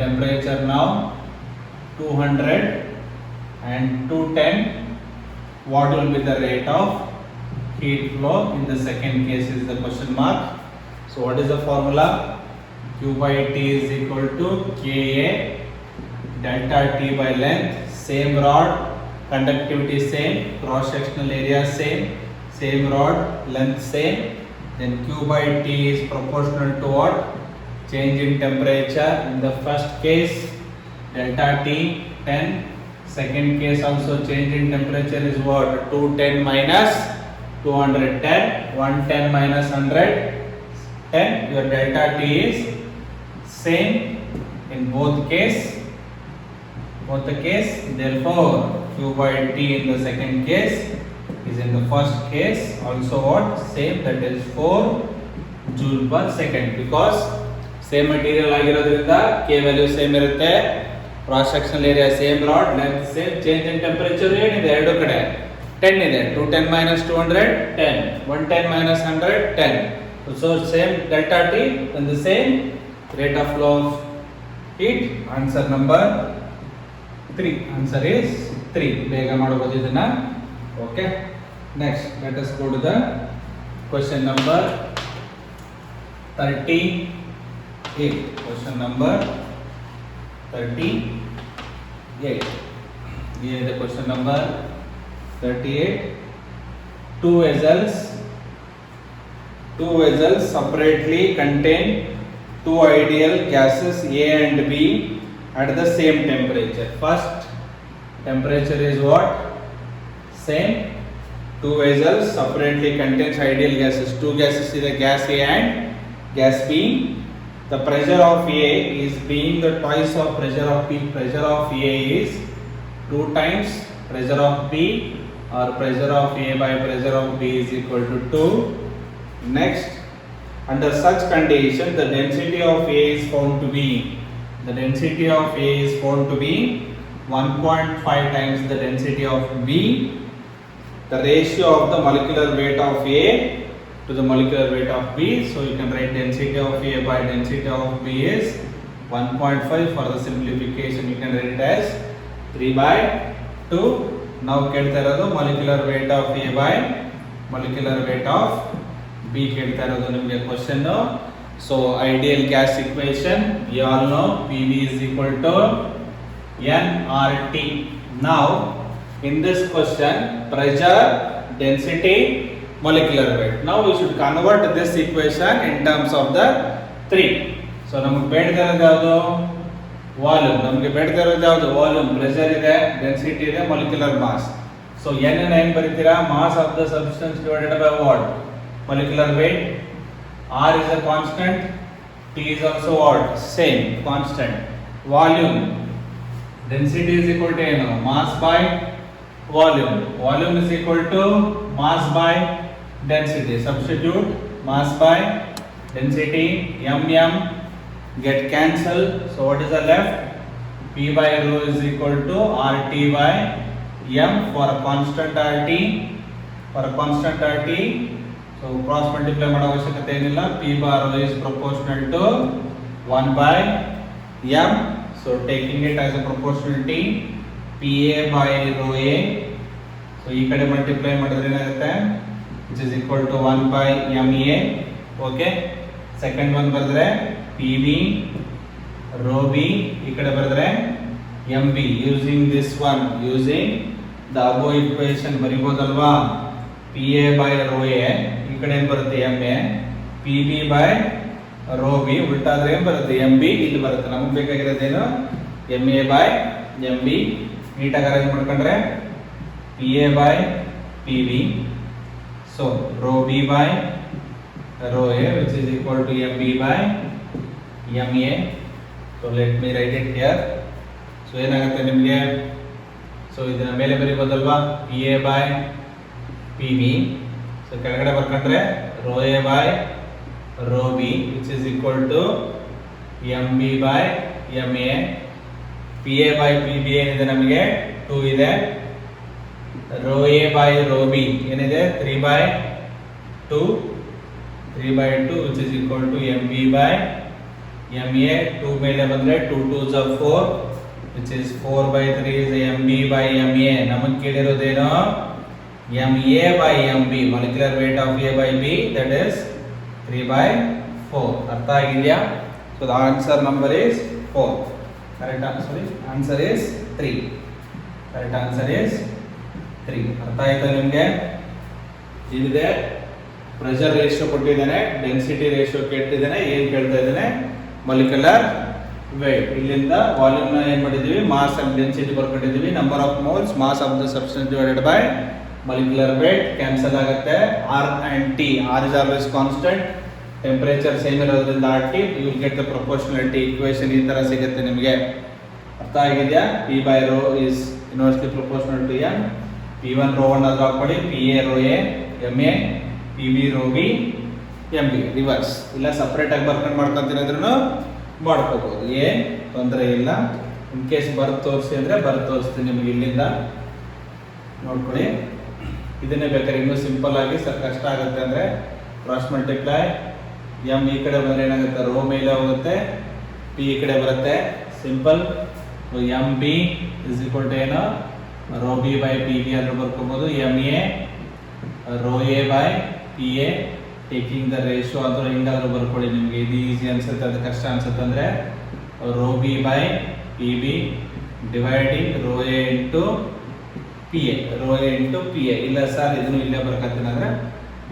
S1: temperature now 200 and 210, what will be the rate of heat flow? In the second case is the question mark. So what is the formula? Q by T is equal to Ka delta T by length, same rod, conductivity same, cross sectional area same rod, length same, then Q by T is proportional to what? Change in temperature. In the first case, delta T 10, second case also change in temperature is what? 210 minus 210, 110 minus 110, your delta T is same in both the case, therefore Q by T in the second case is in the first case also what? Same, that is 4 joule per second, because same material ಆಗಿರೋದ್ರಿಂದ K value same ಇರುತ್ತೆ, cross sectional area same rod, length same, change in temperature ಏನಿದೆ ಎರಡು ಕಡೆ 10 ಇದೆ, 210 minus 200 10, 110 minus 100 10, so same delta T and the same rate of flow of heat. Answer number 3, answer is 3. ಬೇಗ ಮಾಡಬಹುದು ಇದನ್ನ. Okay, next let us go to the question number 38. Question number 38. Here is the question number 38. Two vessels separately contain two ideal gases A and B at the same temperature. First temperature is what? Same. Two vessels separately contains ideal gases. Two gases is the gas A and gas B. The pressure of A is being the twice of pressure of B. Pressure of A is 2 times pressure of B, or pressure of A by pressure of B is equal to 2. Next, under such condition, the density of A is found to be 1.5 times the density of B. The ratio of the molecular weight of A to the molecular weight of B. So you can write density of A by density of B is 1.5. For the simplification, you can write it as 3 by 2. Now ಕೇಳ್ತಾ ಇರೋದು molecular weight of A by molecular weight of B ಕೇಳ್ತಾ ಇರೋದು ನಿಮಗೆ question. So ideal gas equation, you all know PV is equal to nRT. Now in this question, pressure, density, molecular weight. Now we should convert this equation in terms of the 3. So ನಮಗೆ ಬೇಡದಿರೋದು ಯಾವುದು? ವಾಲ್ಯೂಮ್. ನಮಗೆ ಬೇಡದಿರೋದು ಯಾವುದು? ವಾಲ್ಯೂಮ್. ಪ್ರೆಷರ್ ಇದೆ, ಡೆನ್ಸಿಟಿ ಇದೆ, molecular mass. So n ಅನ್ನು ಏನು ಬರೀತೀರಾ? mass of the substance divided by what? Molecular weight. R is a constant, T is also what? Same, constant. Volume, density is equal to ಏನು? mass by volume. Volume is equal to mass by density. Substitute mass by density, mm get cancelled. So what is the left? P by rho is equal to RT by m for a constant RT. So cross multiply ಮಾಡೋ ಅವಶ್ಯಕತೆ ಏನಿಲ್ಲ. P by rho is proportional to 1 by m. So taking it as a proportionality, PA by rho A. So ಈ ಕಡೆ multiply ಮಾಡಿದ್ರೆ ಏನಾಗುತ್ತೆ? Which is equal to 1 by MA. Okay. Second one ಬರೆದ್ರೆ PB rho B. ಈ ಕಡೆ ಬರೆದ್ರೆ MB. Using this one, using the above equation ಬರಿಬೋದಲ್ವಾ? PA by rho A. ಈ ಕಡೆ ಏನು ಬರುತ್ತೆ? MA. PB by rho B. ಉಲ್ಟಾದ್ರೆ ಏನು ಬರುತ್ತೆ? MB. ಇಲ್ಲಿ ಬರುತ್ತೆ. ನಮಗೆ ಬೇಕಾಗಿರೋದೇನು? MA by MB. ನೀಟಾಗಿ ಅರೇಂಜ್ ಮಾಡ್ಕೊಂಡ್ರೆ PA by PB. So rho B by rho A, which is equal to MB by MA. So let me write it here. So ಏನಾಗುತ್ತೆ ನಿಮಗೆ? So ಇದನ್ನ ಮೇಲೆ ಬರೀಬೋದಲ್ವಾ? PA by PB. So ಕೆಳಗಡೆ ಬರ್ಕೊಂಡ್ರೆ rho A by rho B, which is equal to MB by MA. PA by PB ಏನಿದೆ ನಮಗೆ? 2 ಇದೆ. Rho A by rho B ಏನಿದೆ? 3 by 2, which is equal to MB by MA. 2 ಮೇಲೆ ಬಂದ್ರೆ 2 2s are 4, which is 4 by 3 is MB by MA. ನಮಗೆ ಕೇಳಿರೋದೇನು? MA by MB, molecular weight of A by B, that is 3 by 4. ಅರ್ಥ ಆಗಿದೆಯಾ? So the answer number is 4. Correct answer is 3. Correct answer is 3. ಅರ್ಥ ಆಯ್ತಾ ನಿಮಗೆ? ಇಲ್ಲಿದೆ ಪ್ರೆಷರ್ ರೇಷಿಯೋ ಕೊಟ್ಟಿದ್ದಾನೆ, ಡೆನ್ಸಿಟಿ ರೇಷಿಯೋ ಕೇಳ್ತಿದ್ದಾನೆ, ಏನು ಕೇಳ್ತಾ ಇದ್ದಾನೆ? Molecular wait. ಇಲ್ಲಿಂದ ವಾಲ್ಯೂಮ್ ನ ಏನ್ ಮಾಡಿದೀವಿ? ಮಾಸ್ ಅಂಡ್ ಡೆನ್ಸಿಟಿ ಬರ್ಕೊಂಡಿದೀವಿ. Number of moles, mass of the substance divided by molecular weight. Cancel ಆಗುತ್ತೆ. R and T, R is always constant, temperature same ಇರೋದ್ರಿಂದ R T, you will get the proportionality equation. ಈ ತರ ಸಿಗುತ್ತೆ ನಿಮಗೆ. ಅರ್ಥ ಆಗಿದೆಯಾ? P by rho is inversely proportional to N. P1 rho 1 ಅದು ಹಾಕೊಳ್ಳಿ, PA rho A, MA, PB rho B, MB reverse. ಇಲ್ಲ ಸಪರೇಟ್ ಆಗಿ ಬರ್ಕೊಂಡು ಮಾಡ್ಕೊಂತೀನಿ ಅಂದ್ರೂ ಮಾಡ್ಕೋಬಹುದು, ಏನ್ ತೊಂದರೆ ಇಲ್ಲ. ಇನ್ ಕೇಸ್ ಬರ್ತ್ ತೋರಿಸಿ ಅಂದ್ರೆ ಬರ್ತ್ ತೋರಿಸ್ತೀನಿ ನಿಮಗೆ. ಇಲ್ಲಿಂದ ನೋಡ್ಕೊಳ್ಳಿ. ಇದನ್ನೇ ಬೇಕಾದ್ರೆ ಇನ್ನೂ ಸಿಂಪಲ್ ಆಗಿ ಸರ್ ಕಷ್ಟ ಆಗುತ್ತೆ ಅಂದ್ರೆ ಕ್ರಾಸ್ ಮಲ್ಟಿಪ್ಲೈ. ಎಂ ಈ ಕಡೆ ಬಂದ್ರೆ ಏನಾಗುತ್ತೆ? ರೋ ಮೇಲೆ ಹೋಗುತ್ತೆ, ಪಿ ಈ ಕಡೆ ಬರುತ್ತೆ. Simple. M B is equal to ಏನು? Rho B by P B ಆದ್ರೂ ಬರ್ಕೋಬಹುದು. M A rho A by P A, taking the ratio ಆದ್ರೂ ಹಿಂಗಾದ್ರೂ ಬರ್ಕೊಳ್ಳಿ. ನಿಮಗೆ ಇದು ಈಸಿ ಅನ್ಸುತ್ತೆ, ಅದು ಕಷ್ಟ ಅನ್ಸುತ್ತೆ ಅಂದ್ರೆ rho B by P B dividing rho A into P A, rho A into P A. ಇಲ್ಲ ಸರ್ ಇದನ್ನು ಇಲ್ಲೇ ಬರ್ಕತ್ತೀನಿ ಅಂದ್ರೆ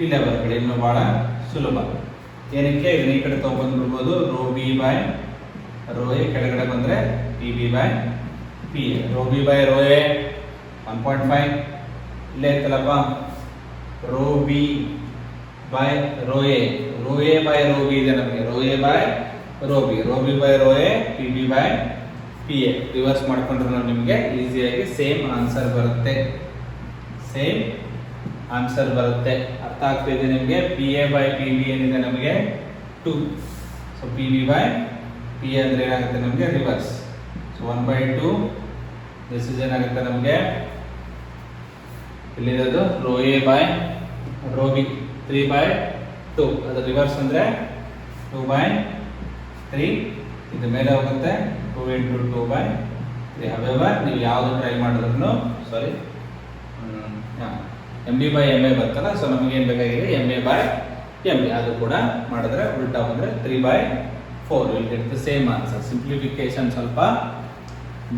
S1: ಇಲ್ಲೇ ಬರ್ಕೊಳ್ಳಿ, ಇನ್ನೂ ಬಹಳ ಸುಲಭ. ಏನಕ್ಕೆ? ಇದನ್ನ ಈ ಕಡೆ ತಗೊಂಡ್ಬಿಡ್ಬೋದು. Rho B by rho A ಕೆಳಗಡೆ ಬಂದ್ರೆ P B by P A. Rho B by rho A 1.5 ಇಲ್ಲೇ ಇತ್ತಲ್ಲಪ್ಪ. Rho B by rho A, rho A by rho B ಇದೆ ನಮಗೆ. Rho A by rho B, rho B by rho A, P B by P A. Reverse ಮಾಡ್ಕೊಂಡ್ರೆ ನಿಮಗೆ ಈಸಿಯಾಗಿ ಸೇಮ್ ಆನ್ಸರ್ ಬರುತ್ತೆ. ಸೇಮ್ ಆನ್ಸರ್ ಬರುತ್ತೆ. ಅರ್ಥ ಆಗ್ತಿದೆ ನಿಮಗೆ? P A by P B ಏನಿದೆ ನಮಗೆ 2. So P B by P A ಅಂದ್ರೆ ಏನಾಗುತ್ತೆ ನಮಗೆ? ರಿವರ್ಸ್. ಸೊ 1/2. ದಿಸ್ ಇಸ್ ಏನಾಗುತ್ತೆ ನಮಗೆ? ಇಲ್ಲಿರೋದು rho A by rho B 3/2. ಅದು ರಿವರ್ಸ್ ಅಂದ್ರೆ 2/3. ಇದು ಮೇಲೆ ಹೋಗುತ್ತೆ 2 into 2/3. ಹವೆವರ್ ನೀವು ಯಾವುದು ಟ್ರೈ ಮಾಡಿದ್ರು ಸಾರಿ M B by M A ಬರ್ತಲ್ಲ. ಸೊ ನಮಗೆ ಏನು ಬೇಕಾಗಿದೆ? M A by M B. ಅದು ಕೂಡ ಮಾಡಿದ್ರೆ ಉಲ್ಟಾ ಬಂದರೆ 3/4 will get the same answer. Simplification ಸ್ವಲ್ಪ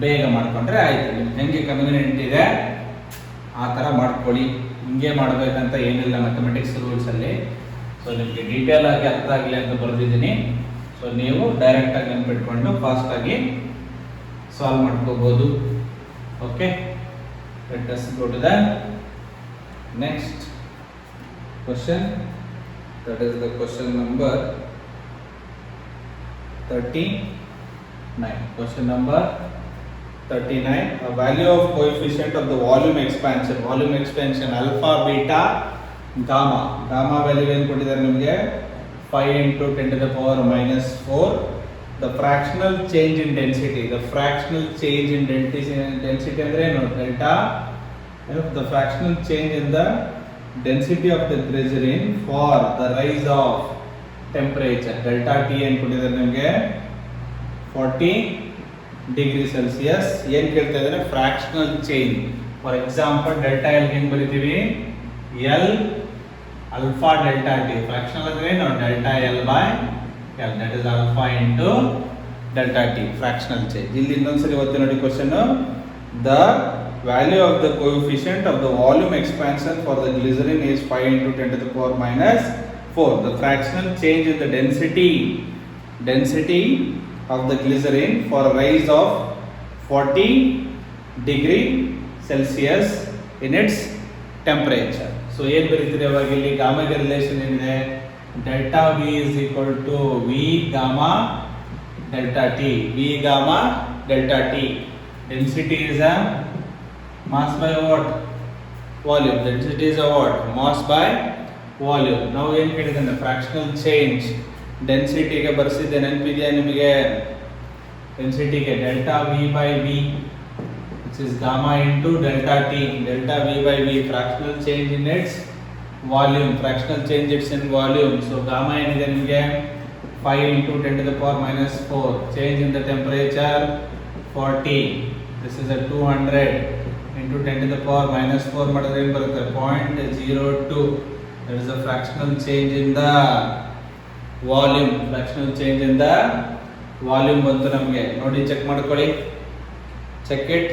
S1: ಬೇಗ ಮಾಡ್ಕೊಂಡ್ರೆ ಆಯ್ತು. ನಿಮ್ಗೆ ಹೆಂಗೆ ಕನ್ವೀನಿಯಂಟ್ ಇದೆ ಆ ಥರ ಮಾಡ್ಕೊಳ್ಳಿ. ಹಿಂಗೆ ಮಾಡಬೇಕಂತ ಏನಿಲ್ಲ ಮ್ಯಾಥಮೆಟಿಕ್ಸ್ ರೂಲ್ಸಲ್ಲಿ. ಸೊ ನಿಮಗೆ ಡೀಟೇಲ್ ಆಗಿ ಅರ್ಥ ಆಗಲಿ ಅಂತ ಬರೆದಿದ್ದೀನಿ. ಸೊ ನೀವು ಡೈರೆಕ್ಟಾಗಿ ನೆನ್ಪಿಟ್ಕೊಂಡು ಫಾಸ್ಟಾಗಿ ಸಾಲ್ವ್ ಮಾಡ್ಕೋಬೋದು. Okay, let us go to the next question. That is the question number 39. Question number 39. A value of coefficient of the volume expansion. Volume expansion alpha, beta, gamma. Gamma value ಏನು ಕೊಟ್ಟಿದ್ದಾರೆ ನಿಮಗೆ? 5 into 10 to the power minus 4. The fractional change in density. The fractional change in density ಅಂದ್ರೆ ಏನು? Delta. The fractional change in the density of the glycerin for the rise of temperature. Delta T ಏನು ಕೊಟ್ಟಿದ್ದಾರೆ ನಿಮಗೆ? 40 ಡಿಗ್ರಿ ಸೆಲ್ಸಿಯಸ್. ಏನು ಕೇಳ್ತಾ ಇದ್ದಾರೆ? Fractional change. For example delta L ಹೆಂಗೆ ಬರಿತೀವಿ? L alpha delta T. Fractional ಅಂದ್ರೆ ಏನು? Delta L by L, that is alpha into delta T. Fractional change. ಇಲ್ಲಿ ಇನ್ನೊಂದ್ಸರಿ ಓದ್ತೀನಿ ನೋಡಿ question. The value of the coefficient of the volume expansion for the glycerin is 5 into 10 to the power minus 4. The fractional change in the density of the glycerin for a rise of 40 degree Celsius in its temperature. So ಏನು ಬರೀತೀರಿ ಅವಾಗ? ಇಲ್ಲಿ ಗಾಮಾಗೆ ರಿಲೇಷನ್ ಏನಿದೆ? Delta V is equal to V gamma delta T. V gamma delta T. Density is a mass by what? Volume. Density is a what? Mass by volume. ನಾವು ಏನು ಕೇಳಿದ್ರೆ ಫ್ರಾಕ್ಷನಲ್ ಚೇಂಜ್ ಡೆನ್ಸಿಟಿಗೆ ಬರ್ಸಿದ್ದೆ, ನೆನಪಿದೆಯಾ ನಿಮಗೆ? ಡೆನ್ಸಿಟಿಗೆ delta V by V which is gamma into delta T. Delta V by V fractional change in its volume. Fractional change its in volume. So gamma ಏನಿದೆ ನಿಮಗೆ? 5 into 10 to the power minus 4. Change in the temperature 40. This is a 200 into 10 to the power minus 4 ಮಾಡಿದ್ರೆ ಏನು ಬರುತ್ತೆ? 0.02. That is a fractional change in the volume. Fractional change ಇಂದ ವಾಲ್ಯೂಮ್ ಬಂತು ನಮಗೆ. ನೋಡಿ ಚೆಕ್ ಮಾಡ್ಕೊಳ್ಳಿ. Check it.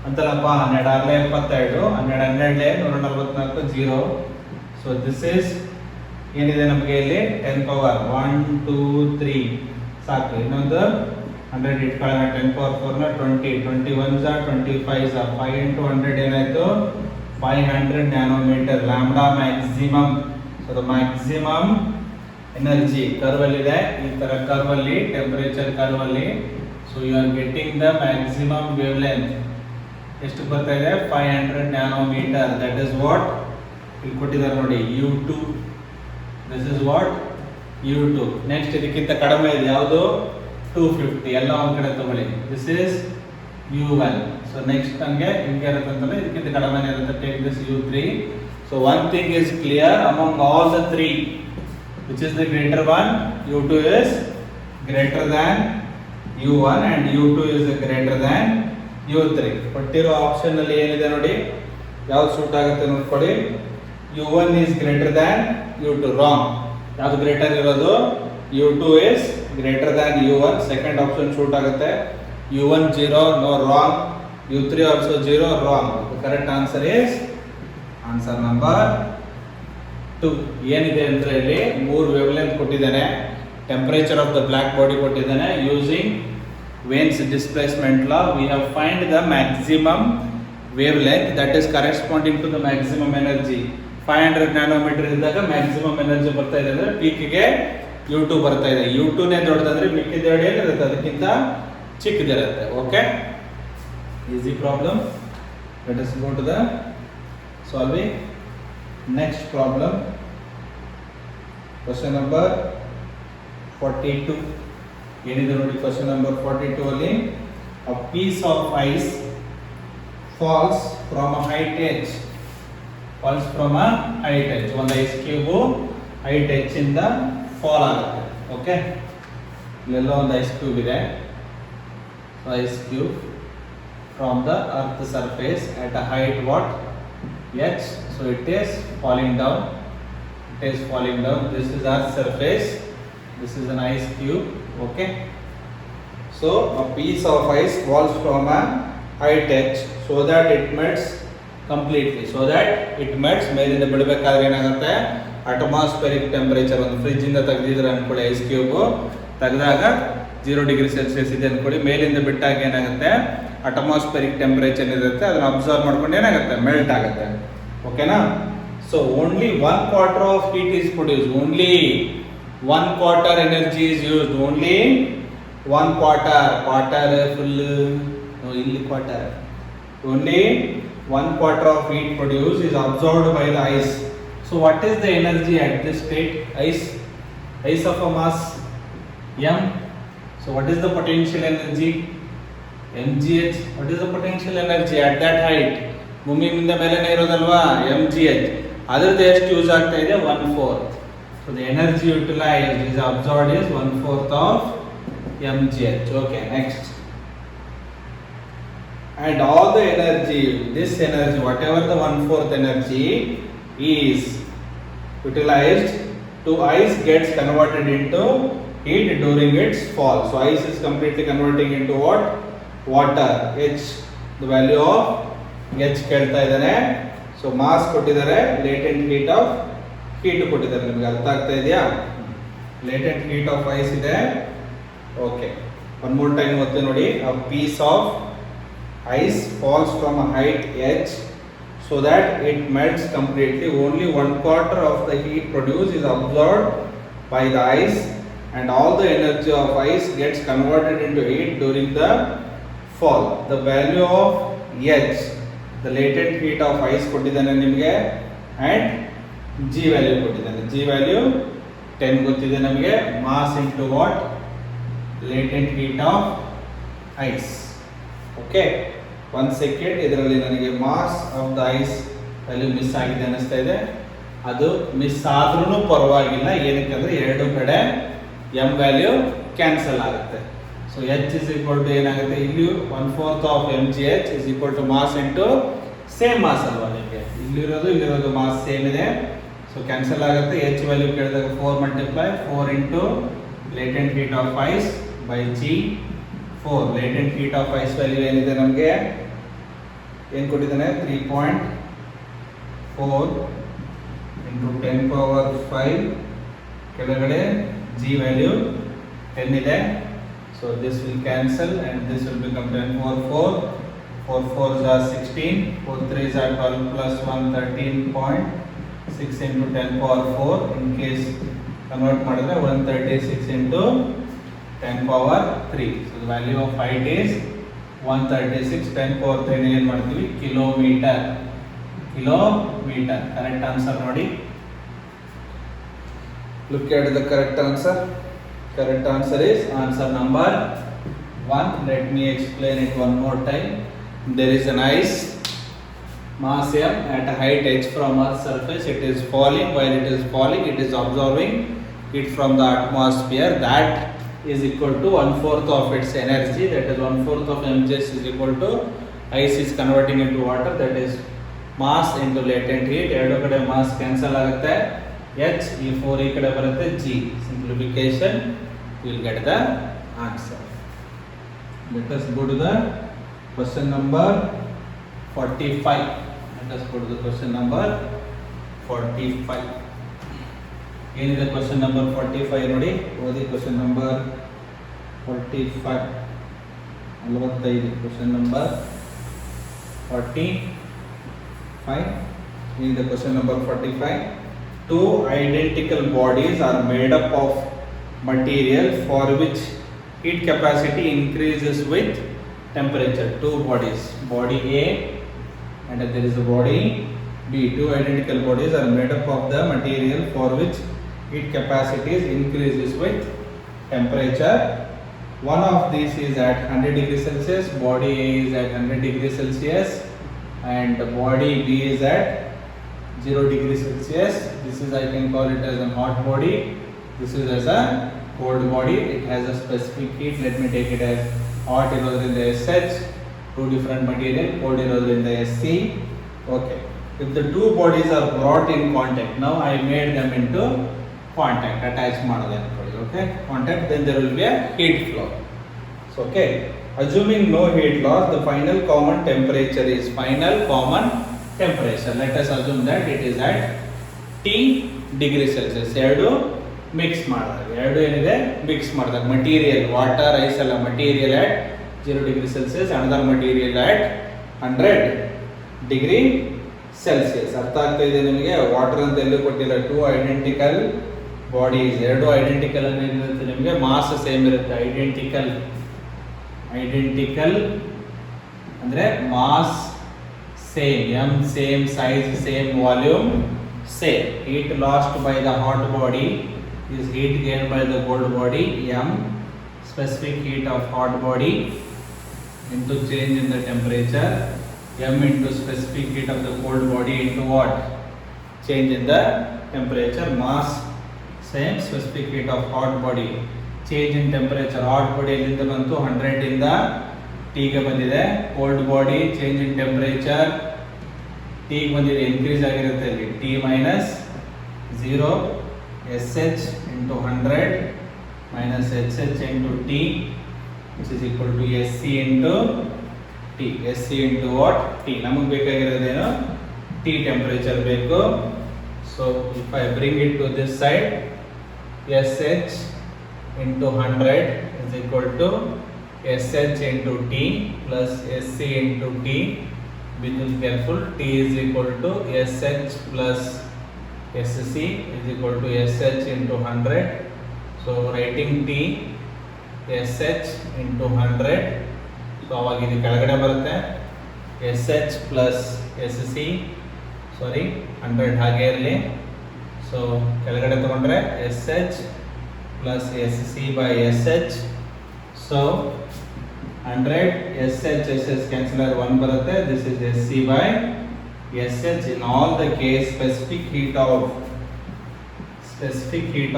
S1: ಅಂತಲ್ಲಪ್ಪ 12 72 12 144 0. ಸೊ ದಿಸ್ ಇಸ್ ಏನಿದೆ ನಮಗೆ ಇಲ್ಲಿ 10 ಪವರ್ 1 2 3 ಸಾಕು. ಇನ್ನೊಂದು 100 ಇಟ್ಕೊಳ್ಳೋಣ. 10 ಪವರ್ 4 ನ 20 21 25 5 into 100 ಏನಾಯ್ತು 500 nanometre. Lambda maximum. So the maximum energy curve ಅಲ್ಲಿ ಇದೆ. ಈ ತರ ಕರ್ವ್ ಅಲ್ಲಿ ಟೆಂಪರೇಚರ್ ಕರ್ವ್ ಅಲ್ಲಿ so you are getting the maximum wavelength ಎಷ್ಟು ಬರ್ತಾ ಇದೆ 500 ನ್ಯಾನೋಮೀಟರ್. ದಟ್ ಇಸ್ ವಾಟ್ ಇಲ್ಲಿ ಕೊಟ್ಟಿದ್ದಾರೆ ನೋಡಿ U2. This is what U2. Next ಇದಕ್ಕಿಂತ ಕಡಿಮೆ ಇದೆ ಯಾವುದು 250. ಎಲ್ಲ ಒಂದ್ ಕಡೆ ತಗೊಳ್ಳಿ. This is U1. So next ನಮಗೆ ಹಿಂಗೆ ಇರುತ್ತೆ ಅಂತಂದ್ರೆ ಇದಕ್ಕಿಂತ ಕಡಿಮೆ ಇರುತ್ತೆ. Take this U3. So one thing is clear among all the three, which is the greater one? U2 is greater than U1 and U2 is greater than U3. ಕೊಟ್ಟಿರೋ ಆಪ್ಷನ್ ಅಲ್ಲಿ ಏನಿದೆ ನೋಡಿ ಯಾವ್ದು ಸೂಟ್ ಆಗುತ್ತೆ ನೋಡ್ಕೊಳ್ಳಿ. U1 is greater than U2. Wrong. ಯಾವ್ದು ಗ್ರೇಟರ್ ಇರೋದು U2 is greater than U1. Second option suit ಆಗುತ್ತೆ. U1 0, no, wrong. U3 also 0, wrong. The correct answer is answer number 2. ಏನಿದೆ ಅಂದ್ರೆ ಇಲ್ಲಿ 3 ವೇವ್ ಲೆಂತ್ ಕೊಟ್ಟಿದ್ದಾನೆ. Temperature of the black body ಕೊಟ್ಟಿದ್ದಾನೆ. Using Wein's displacement law we have find the maximum wavelength that is corresponding to the maximum energy. 500 nanometre ಇದ್ದಾಗ ಮ್ಯಾಕ್ಸಿಮಮ್ ಎನರ್ಜಿ ಬರ್ತಾ ಇದೆ ಅಂದ್ರೆ ಪೀಕ್ ಗೆ U2 ಬರ್ತಾ ಇದೆ. U2 ನೇ ದೊಡ್ಡದಂದ್ರೆ ಮಿಕ್ಕಿದ ಎರಡು ಏನಿರುತ್ತೆ ಅದಕ್ಕಿಂತ ಚಿಕ್ಕದಿರುತ್ತೆ. Okay, easy problem. Let us go to the solving. Next problem, question number 42. ಏನಿದೆ ನೋಡಿ ಕ್ವಶನ್ ನಂಬರ್ 42 ಅಲ್ಲಿ a piece of ice falls from a height h. falls from a height h. ಒಂದು ಐಸ್ ಕ್ಯೂಬ್ height h ಇಂದ ಫಾಲ್ ಆಗುತ್ತೆ. ಓಕೆ, ಇಲ್ಲೆಲ್ಲ ಒಂದು ಐಸ್ ಕ್ಯೂಬ್ ಇದೆ. Ice cube from the earth surface at a height what h. so it is falling down. It is falling down. This is earth surface. This is an ice cube. Okay, so a piece of ice falls from a height h so that it melts completely. so that it melts ಮೇಲಿಂದ ಬಿಡಬೇಕಾದ್ರೆ ಏನಾಗುತ್ತೆ ಅಟ್ಮಾಸ್ಫಿಯರಿಕ್ ಟೆಂಪರೇಚರ್. ಒಂದು ಫ್ರಿಜ್ ಇಂದ ತೆಗೆದಿದ್ರೆ ಅನ್ಕೊಳ್ಳಿ, ಐಸ್ ಕ್ಯೂಬ್ ತೆಗೆದಾಗ 0 ಡಿಗ್ರಿ ಸೆಲ್ಸಿಯಸ್ ಇದೆ ಅನ್ಕೊಳ್ಳಿ. ಮೇಲಿಂದ ಬಿಟ್ಟಾಗ ಏನಾಗುತ್ತೆ ಅಟ್ಮಾಸ್ಫಿಯರಿಕ್ ಟೆಂಪರೇಚರ್ ಇರುತ್ತೆ, ಅದನ್ನ ಅಬ್ಸರ್ವ್ ಮಾಡ್ಕೊಂಡು ಏನಾಗುತ್ತೆ ಮೆಲ್ಟ್ ಆಗುತ್ತೆ. ಓಕೆನಾ? So only 1/4 of heat is produce. Only 1/4 energy is used. Only 1/4. quarter full, no, ಇಲ್ಲಿ quarter. Only 1/4 of heat produced is absorbed by the ice. So what is the energy at this state? Ice of a mass m. So what is the potential energy? mgh. What is the potential energy at that height? ಭೂಮಿಯಿಂದ ಮೇಲೆನೇ ಇರೋದಲ್ವಾ mgh. ಅದರದ್ದು ಎಷ್ಟು ಯೂಸ್ ಆಗ್ತಾ ಇದೆ 1/4. So the energy utilized is absorbed is 1/4 of mgh. Okay, next. And all the energy, this energy, whatever the 1/4 energy is utilized to ice gets converted into heat during its fall. So ice is completely converting into what? Water. H. The value of H ಕೇಳ್ತಾ ಇದ್ದಾನೆ. So mass ಕೊಟ್ಟಿದ್ದಾರೆ, latent heat of ಹೀಟ್ ಕೊಟ್ಟಿದ್ದಾರೆ. ನಿಮಗೆ ಅರ್ಥ ಆಗ್ತಾ ಇದೆಯಾ? ಲೇಟೆಂಟ್ ಹೀಟ್ ಆಫ್ ಐಸ್ ಇದೆ. ಓಕೆ, ಒನ್ ಮೋರ್ ಟೈಮ್ ಓದ್ತೀನಿ ನೋಡಿ. A piece of ice falls from a height h so that it melts completely. Only 1/4 of the heat produced is absorbed by the ice and all the energy of ice gets converted into heat during the fall. The value of h, the latent heat of ice ಕೊಟ್ಟಿದ್ದಾನೆ ನಿಮಗೆ, and G ವ್ಯಾಲ್ಯೂ ಕೊಟ್ಟಿದ್ದಾನೆ. G ವ್ಯಾಲ್ಯೂ 10 ಗೊತ್ತಿದೆ ನಮಗೆ. Mass into what? Latent heat of ice. Okay, 1 second. ಇದರಲ್ಲಿ ನನಗೆ mass of the ice value miss ಆಗಿದೆ ಅನ್ನಿಸ್ತಾ ಇದೆ. ಅದು ಮಿಸ್ ಆದ್ರೂ ಪರವಾಗಿಲ್ಲ. ಏನಕ್ಕೆ ಅಂದರೆ ಎರಡು ಕಡೆ m ವ್ಯಾಲ್ಯೂ ಕ್ಯಾನ್ಸಲ್ ಆಗುತ್ತೆ. So h is equal to ಏನಾಗುತ್ತೆ ಇಲ್ಲಿ 1/4 of mgh is equal to mass into same mass ಅಲ್ವಾ ನಿಮಗೆ. ಇಲ್ಲಿರೋದು ಮಾಸ್ ಸೇಮ್ ಇದೆ. ಸೊ ಕ್ಯಾನ್ಸಲ್ ಆಗುತ್ತೆ. h ವ್ಯಾಲ್ಯೂ ಕೇಳಿದಾಗ 4 multiply 4 into latent heat of ice by G 4. Latent heat of ice value ಏನಿದೆ ನಮಗೆ ಏನು ಕೊಟ್ಟಿದ್ದಾನೆ 3.4 into 10 power 5 ಕೆಳಗಡೆ g value 10 ಇದೆ. So this will cancel and this will become 10 power 4. 4 4s are 16, 4 3s are 12 plus 1 13.6 into 10 power 4. In case convert ಮಾಡಿದ್ರೆ 136 into 10 power 3. So the value of height is 136. 10 power 3 ಏನು ಮಾಡ್ತೀವಿ ಕಿಲೋಮೀಟರ್. ಕರೆಕ್ಟ್ ಆನ್ಸರ್ ನೋಡಿ. Look at the correct answer. Correct answer is answer number 1. Let me explain it one more time. There is an ice mass m at a height h from Earth's surface. It is falling. While it is falling, it is absorbing heat from the atmosphere. That is equal to 1/4 of its energy. That is 1/4 of mg is equal to ice is converting into water. That is mass into latent heat. ಎರಡು ಕಡೆ mass cancel ಆಗುತ್ತೆ. h ಈ 4 ಈ ಕಡೆ ಬರುತ್ತೆ g. Simplification, you will get the answer. Let us go to the question number 45. Let us go to the question number 45. ಏನಿದೆ question number 45 ನೋಡಿ. ಓದಿ question number 45. 45 question number 45. ಏನಿದೆ question number 45. Two identical bodies are made up of material for which heat capacity increases with temperature. Two bodies, body A and there is a body B. Two identical bodies are made up of the material for which heat capacity increases with temperature. One of these is at 100 degrees Celsius, body A is at 100 degrees Celsius and body B is at 0 degrees Celsius. This is, I can call it as a hot body. This is as a cold body. It has a specific heat. Let me take it as hot in the SH. Two different material. Cold in the SC. Okay. If the two bodies are brought in contact, now I made them into contact. Attach model. Okay. Contact. Then there will be a heat flow. So okay. Assuming no heat loss, the final common temperature is final common temperature. Let us assume that it is at T degree Celsius. ಎರಡು ಮಿಕ್ಸ್ ಮಾಡಿದಾಗ ಏನಿದೆ ಮಿಕ್ಸ್ ಮಾಡಿದಾಗ ಮಟೀರಿಯಲ್ ವಾಟರ್ ಐಸ್ ಎಲ್ಲ material at 0 degree Celsius, another material at 100 degree Celsius. ಅರ್ಥ ಆಗ್ತಾ ಇದೆ ನಿಮಗೆ? ವಾಟರ್ ಅಂತ ಎಲ್ಲೂ ಕೊಟ್ಟಿಲ್ಲ. ಟೂ ಐಡೆಂಟಿಕಲ್ ಬಾಡೀಸ್, ಎರಡು ಐಡೆಂಟಿಕಲ್ ಅಂದ್ರೆ ಏನಿರುತ್ತೆ ನಿಮಗೆ ಮಾಸ್ ಸೇಮ್ ಇರುತ್ತೆ. ಐಡೆಂಟಿಕಲ್ ಅಂದ್ರೆ mass same, m same size, same volume, same. Heat lost by the hot body is heat gained by the cold body. M specific heat of hot body into change in the temperature. M into specific heat of the cold body into what? Change in the temperature. Mass same, specific heat of hot body, change in temperature. Hot body ಎಲ್ಲಿಂದ ಬಂತು 100 ಇಂದ T ಗೆ ಬಂದಿದೆ. Cold body change in temperature T ಗೆ ಬಂದಿದೆ, ಇನ್ಕ್ರೀಸ್ ಆಗಿರುತ್ತೆ ಅಲ್ಲಿ. T minus 0 SH into 100 minus HH into T which is equal to SC into T. SC into what? T. ನಮಗೆ ಬೇಕಾಗಿರೋದೇನು T ಟೆಂಪರೇಚರ್ ಬೇಕು. So if I bring it to this side, SH into 100 is equal to SH into T plus SC into T. Be careful. T is equal to SH plus SC is equal to SH into 100. So writing T SH into 100. So ಅವಾಗ ಇದು ಕೆಳಗಡೆ ಬರುತ್ತೆ SH plus SC. ಸಾರಿ 100 ಹಾಗೆ ಇರಲಿ. ಸೊ ಕೆಳಗಡೆ ತಗೊಂಡ್ರೆ SH plus SC by SH. So 100 SH cancel 1 ಬರುತ್ತೆ. This is SC by SH. In all the case, specific heat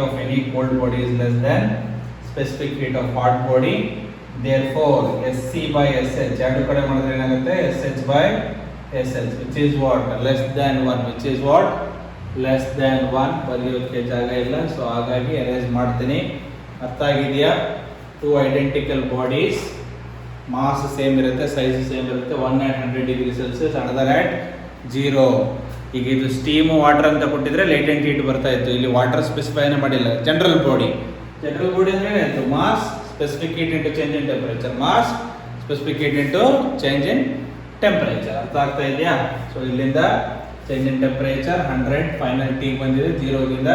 S1: of any cold body is less than specific heat of hot body. Therefore, SC by SH ಎರಡು ಕಡೆ ಮಾಡಿದ್ರೆ ಏನಾಗುತ್ತೆ SH by SH, which is what? Less than 1. Which is what? Less than 1. ಬರೆಯೋಕ್ಕೆ ಜಾಗ ಇಲ್ಲ. ಸೊ ಹಾಗಾಗಿ ಅರೇಂಜ್ ಮಾಡ್ತೀನಿ. ಅರ್ಥ ಆಗಿದೆಯಾ? Two identical bodies mass same ಇರುತ್ತೆ, ಸೈಜ್ ಸೇಮ್ ಇರುತ್ತೆ. One at 100 degree Celsius, another at 0. ಈಗ ಇದು ಸ್ಟೀಮು ವಾಟರ್ ಅಂತ ಕೊಟ್ಟಿದ್ರೆ ಲೇಟೆಂಟ್ ಹೀಟ್ ಬರ್ತಾ ಇತ್ತು. ಇಲ್ಲಿ ವಾಟರ್ ಸ್ಪೆಸಿಫೈನೇ ಮಾಡಿಲ್ಲ. ಜನರಲ್ ಬಾಡಿ ಅಂದ್ರೆ ಏನಾಯ್ತು? Mass specific heat into change in temperature, mass specific heat into change in temperature. ಅರ್ಥ ಆಗ್ತಾ ಇದೆಯಾ? ಸೊ ಇಲ್ಲಿಂದ change in temperature 100, final T ಬಂದಿದೆ 0ದಿಂದ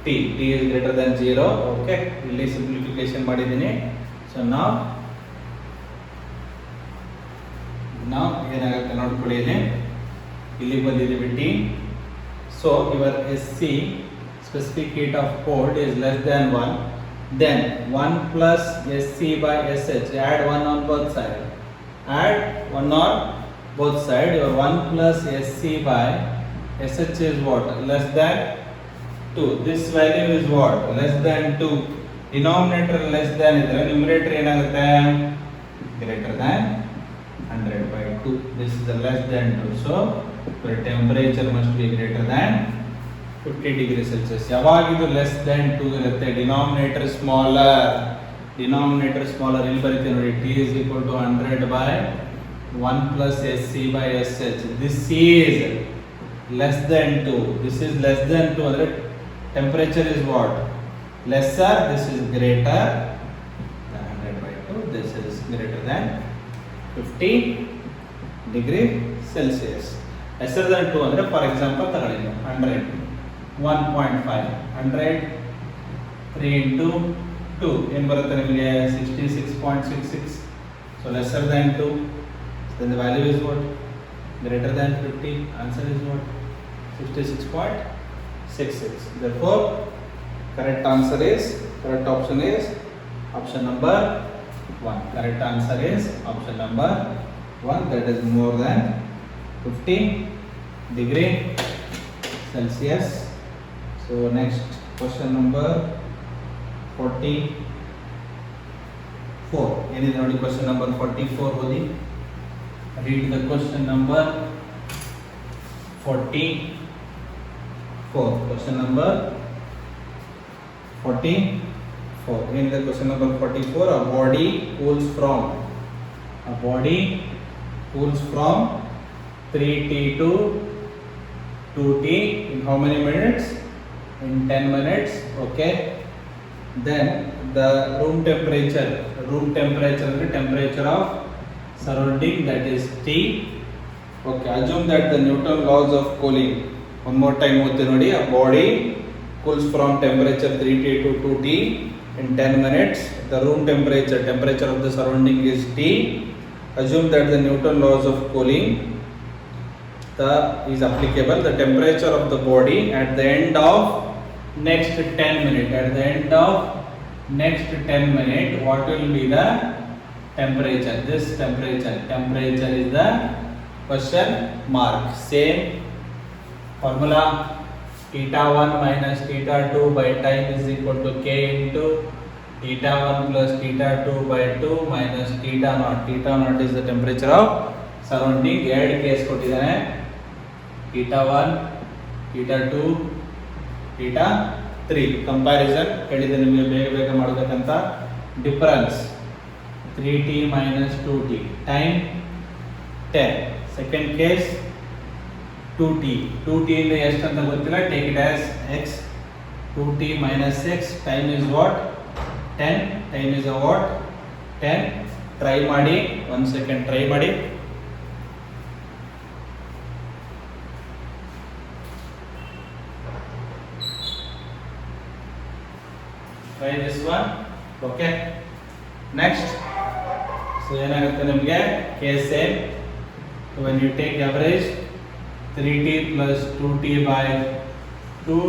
S1: T is greater than 0. Okay, ಇಲ್ಲಿ ಸಿಂಪ್ಲಿಫಿಕೇಶನ್ ಮಾಡಿದ್ದೀನಿ. ಸೊ ನಾವು ಏನಾಗುತ್ತೆ ನೋಡ್ಕೊಳ್ಳಿ. ಇಲ್ಲಿ ಬಂದಿದ್ದೀವಿ T. So your SC specific heat of cold is less than 1, then 1 plus SC by SH, add 1 on both sides, add 1 on both sides. Your 1 plus SC by SH is what? Less than 2. This value is what? Less than 2. Denominator less than idre numerator ಏನಾಗುತ್ತೆ? Greater than 100 by 2. This is the less than 2. So the temperature must be greater than 50 degree Celsius. ಯಾವಾಗಿದು ಲೆಸ್ ದೆನ್ 2 ಇರುತ್ತೆ? ಡಿನಾಮಿನೇಟರ್ ಸ್ಮಾಲರ್ ಇಲ್ಲಿ ಬರುತ್ತೆ ನೋಡಿ. T is equal to 100 by 1 plus SC by SH. This is less than 2. This is less than 2 ಅಂದ್ರೆ temperature is what? Lesser. This is greater than 100 by 2. This is greater than 50 degree Celsius. Lesser than 2 ಅಂದ್ರೆ ಫಾರ್ ಎಕ್ಸಾಂಪಲ್ ತಗೊಳ್ಳಿ 100, 1.5, 100 3 into 2 ಏನು ಬರುತ್ತೆ ನಿಮಗೆ? 66.66. So lesser than 2. Then the value is what? Greater than 50. Answer is what? 66.66. Therefore correct option is option number 1. Correct answer is option number 1. That is more than 50 degree Celsius. So next question number 44. Any ನೋಡಿ question number 44 ಓದಿ. Read the question number 44. Question number 44. In the question number 44, a body cools from 3T to 2T in how many minutes? In 10 minutes. Okay. Then the room temperature is the temperature of surrounding, that is T. Okay, assume that the Newton laws of cooling. One more time ಓದ್ತೀನಿ ನೋಡಿ. A body cools from temperature 3T to 2T in 10 minutes. The room temperature of the surrounding is T. Assume that the Newton laws of cooling is applicable. The temperature of the body at the end of next 10 minutes. At the end of next 10 minutes, what will be the temperature? This temperature is the question mark. Same formula. Theta 1 minus theta 2 by time is equal to K into theta 1 plus theta 2 by 2 minus theta naught. Theta naught is the temperature of surrounding. ಎರಡು ಕೇಸ್ ಕೊಟ್ಟಿದ್ದಾನೆ. theta 1, theta 2, theta 3. ಕಂಪ್ಯಾರಿಸನ್ ಹೇಳಿದೆ ನಿಮಗೆ ಬೇಗ ಮಾಡಬೇಕಂತ. Difference 3T minus 2T. Time 10. Second case 2T ಇಂದ ಎಷ್ಟು ಅಂತ ಗೊತ್ತಿಲ್ಲ. Take it as x. 2T minus x. Time is what? 10. Time is what? 10. Try ಮಾಡಿ, 1 ಸೆಕೆಂಡ್ ಟ್ರೈ ಮಾಡಿ. Try this one. Okay. Next. So ಏನಾಗುತ್ತೆ ನಿಮಗೆ? Case same. So when you take average 3T plus 2T by 2,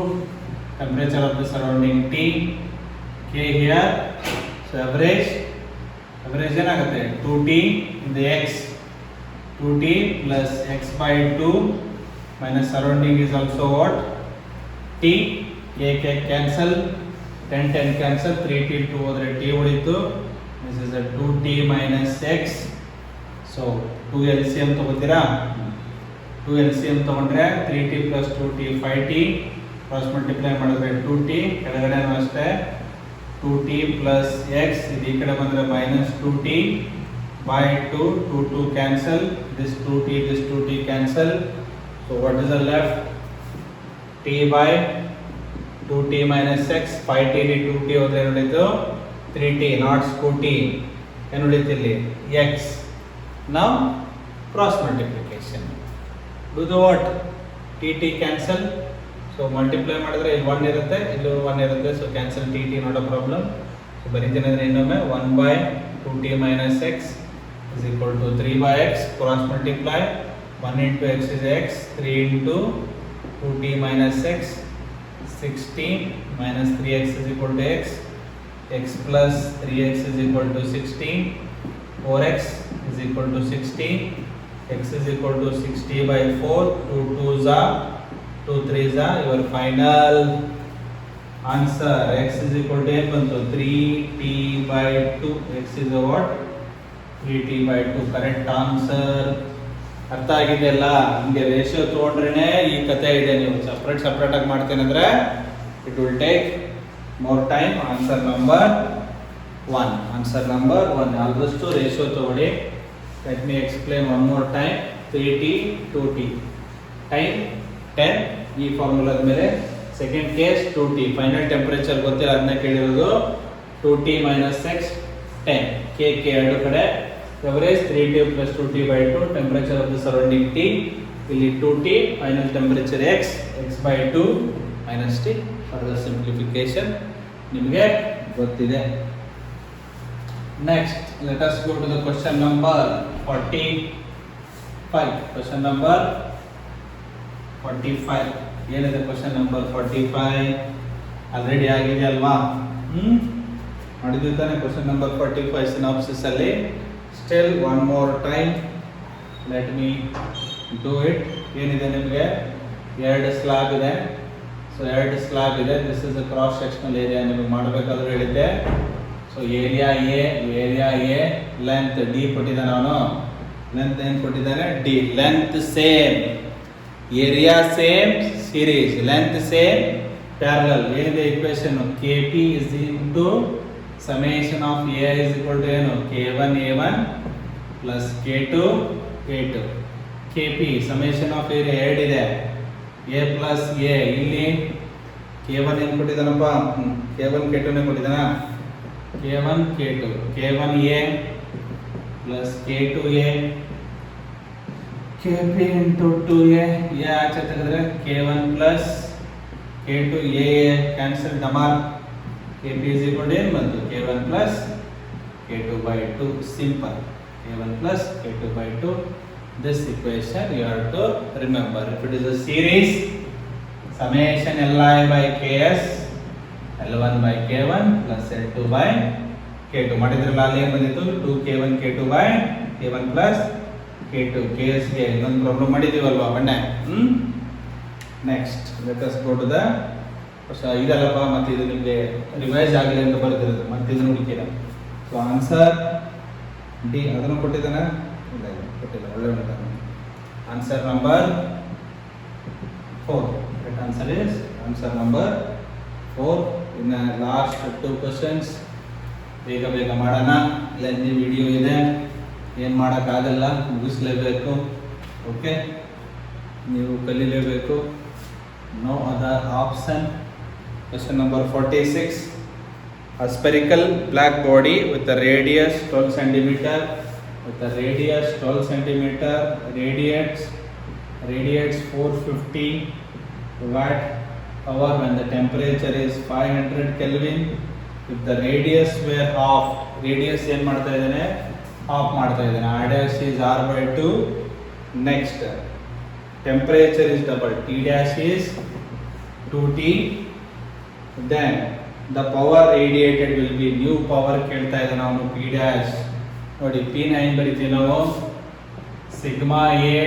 S1: temperature of the surrounding T, K here. So average ಏನಾಗುತ್ತೆ? 2T in the x. 2T plus x by 2 minus surrounding is also what? T. K cancel. 10 cancel. 3T 2 ಹೋದ್ರೆ T ಉಳಿತು. This is a 2T minus x. So 2 LCM ತಗೋತೀರಾ? 2 LCM ತಗೊಂಡ್ರೆ 3T plus 2T 5T. Cross multiply ಮಾಡಿದ್ರೆ 2T. ಕೆಳಗಡೆನೂ ಅಷ್ಟೇ 2T plus x. ಇದು ಈ ಕಡೆ ಬಂದರೆ minus 2T. by 2, 2 cancel, this 2t cancel. So what is the left? T by 2t minus x, 5t 2t ಹೋದ್ರೆ ಏನು ಉಳಿತು? 3t, not scooty. ಏನು ಉಳಿತು ಇಲ್ಲಿ? x. Now cross multiplication. Do the what? tt cancel. So multiply ಮಾಡಿದ್ರೆ ಇಲ್ಲಿ 1 ಇರುತ್ತೆ, ಇಲ್ಲಿ 1 ಇರುತ್ತೆ. So cancel tt, not a problem. So ಬರೀತೀನಿ ಅಂದ್ರೆ ಇನ್ನೊಮ್ಮೆ 1 by 2t minus x is equal to 3 by x. Cross multiply. 1 into x is x. 3 into 2t minus x. 16 minus 3x is equal to x. X plus 3x is equal to 16. 4x is equal to 60. X is equal to 60 by 4. 2 2s are 2 3s are your final answer. X is equal to 3t by 2. X is a what? 3t by 2. Correct answer. ಅರ್ಥ ಆಗಿದೆಯಲ್ಲ? ನಿಮಗೆ ರೇಷಿಯೋ ತೊಗೊಂಡ್ರೆ ಈ ಕಥೆ ಇದೆ. ನೀವು ಸಪ್ರೇಟ್ ಆಗಿ ಮಾಡ್ತೇನೆ ಅಂದರೆ it will take more time. Answer number 1 ಆದಷ್ಟು ರೇಷಿಯೋ ತಗೊಳ್ಳಿ. Let me explain one more time. 3t 2t time 10 ಈ ಫಾರ್ಮುಲಾದ ಮೇಲೆ. Second case 2t final temperature ಗೊತ್ತಿಲ್ಲ, ಅದನ್ನ ಕೇಳಿರೋದು. 2t minus x 10 k ಎರಡು ಕಡೆ. Average 3t plus 2t by 2, temperature of the surrounding T. ಇಲ್ಲಿ 2t, final temperature x by 2 minus t. Further simplification ನಿಮಗೆ ಗೊತ್ತಿದೆ. Next, let us go to the question number 45. Question number 45. ಏನಿದೆ question number 45? ಆಲ್ರೆಡಿ ಆಗಿದೆ ಅಲ್ವಾ? ಮಾಡಿದ್ವಿ ತಾನೆ question number 45 synopsis ಅಲ್ಲಿ. Still one more time, let me do it. ಏನಿದೆ ನಿಮಗೆ? ಎರಡು ಸ್ಲಾಬ್ ಇದೆ. ಸೊ ಎರಡು ಸ್ಲಾಬ್ ಇದೆ. This is a cross sectional area. ನಿಮಗೆ ಮಾಡಬೇಕಾದ್ರೂ ಹೇಳಿದ್ದೆ. So area A length D ಕೊಟ್ಟಿದ್ದಾನೆ ಅವನು. ಲೆಂತ್ ಏನು ಕೊಟ್ಟಿದ್ದಾನೆ? D. Length same, area same, series. Length same, parallel. ಏನಿದೆ equation? K P is into summation of a is equal to ಏನು? k1 a1 plus k2 a2. kp summation of area ಎರಡಿದೆ, a plus a. ಇಲ್ಲಿ k1 ಏನು ಕೊಟ್ಟಿದ್ದಾನಪ್ಪ? k1 k2 ನೇ ಕೊಟ್ಟಿದ್ದಾನ. k1 k2 k1a plus k2a kp into 2a. a ಆಚೆ ತೆಗೆದ್ರೆ k1 plus k2a cancel ಡಮಾರ್. kp is equal to ಏನು ಬಂತು? k1 plus k2 by 2. simple. k1 plus k2 by 2. this equation you have to remember. if it is a series, summation li by ks l1 by k1 plus l2 by k2 ಮಾಡಿದ್ರಲ್ಲ, ಅಲ್ಲಿ ಏನು ಬಂದಿತ್ತು? 2k1 k2 by k1 plus k2. ks ಗೆ ಇನ್ನೊಂದು ಪ್ರಾಬ್ಲಮ್ ಮಾಡಿದೀವಲ್ವಾ ಬಣ್ಣ. Next let us go to the ಇದಲ್ಲಪ್ಪ, ಮತ್ತೆ ಇದು ನಿಮಗೆ ರಿವೈಸ್ ಆಗಲಿ ಅಂತ ಬರ್ತಿರೋದು, ಮತ್ತೆ ಇದನ್ನು ಹುಡುಕಿಲ್ಲ. So answer D. ಅದನ್ನು ಕೊಟ್ಟಿದ್ದಾನೆ? ಇಲ್ಲ ಕೊಟ್ಟಿಲ್ಲ. ಒಳ್ಳೆ ಉಂಟಾನೆ. Answer number 4. Right answer is answer number 4. ಇನ್ನು ಲಾಸ್ಟ್ 2 ಕ್ವಶನ್ಸ್ ಬೇಗ ಮಾಡೋಣ. ಲೆಂದಿ ವಿಡಿಯೋ ಇದೆ, ಏನು ಮಾಡೋಕ್ಕಾಗಲ್ಲ, ಮುಗಿಸ್ಲೇಬೇಕು. ಓಕೆ, ನೀವು ಕಲೀಲೇಬೇಕು. No other option. Question number 46. A spherical black body with a radius 12 cm radiates 450 watt hour when the temperature is 500 Kelvin. If the radius were half, radius ಏನು ಮಾಡ್ತಾ ಇದ್ದಾನೆ? ಹಾಫ್ ಮಾಡ್ತಾ ಇದ್ದಾನೆ. r dash is r by 2. next temperature is double, t dash is 2t. then the power radiated will be new power. ಕೇಳ್ತಾ ಇದ್ದಾನೆ ಅವನು. p dash ನೋಡಿ, p ನ ಏನು ಬರೀತೀವಿ ನಾವು? Sigma a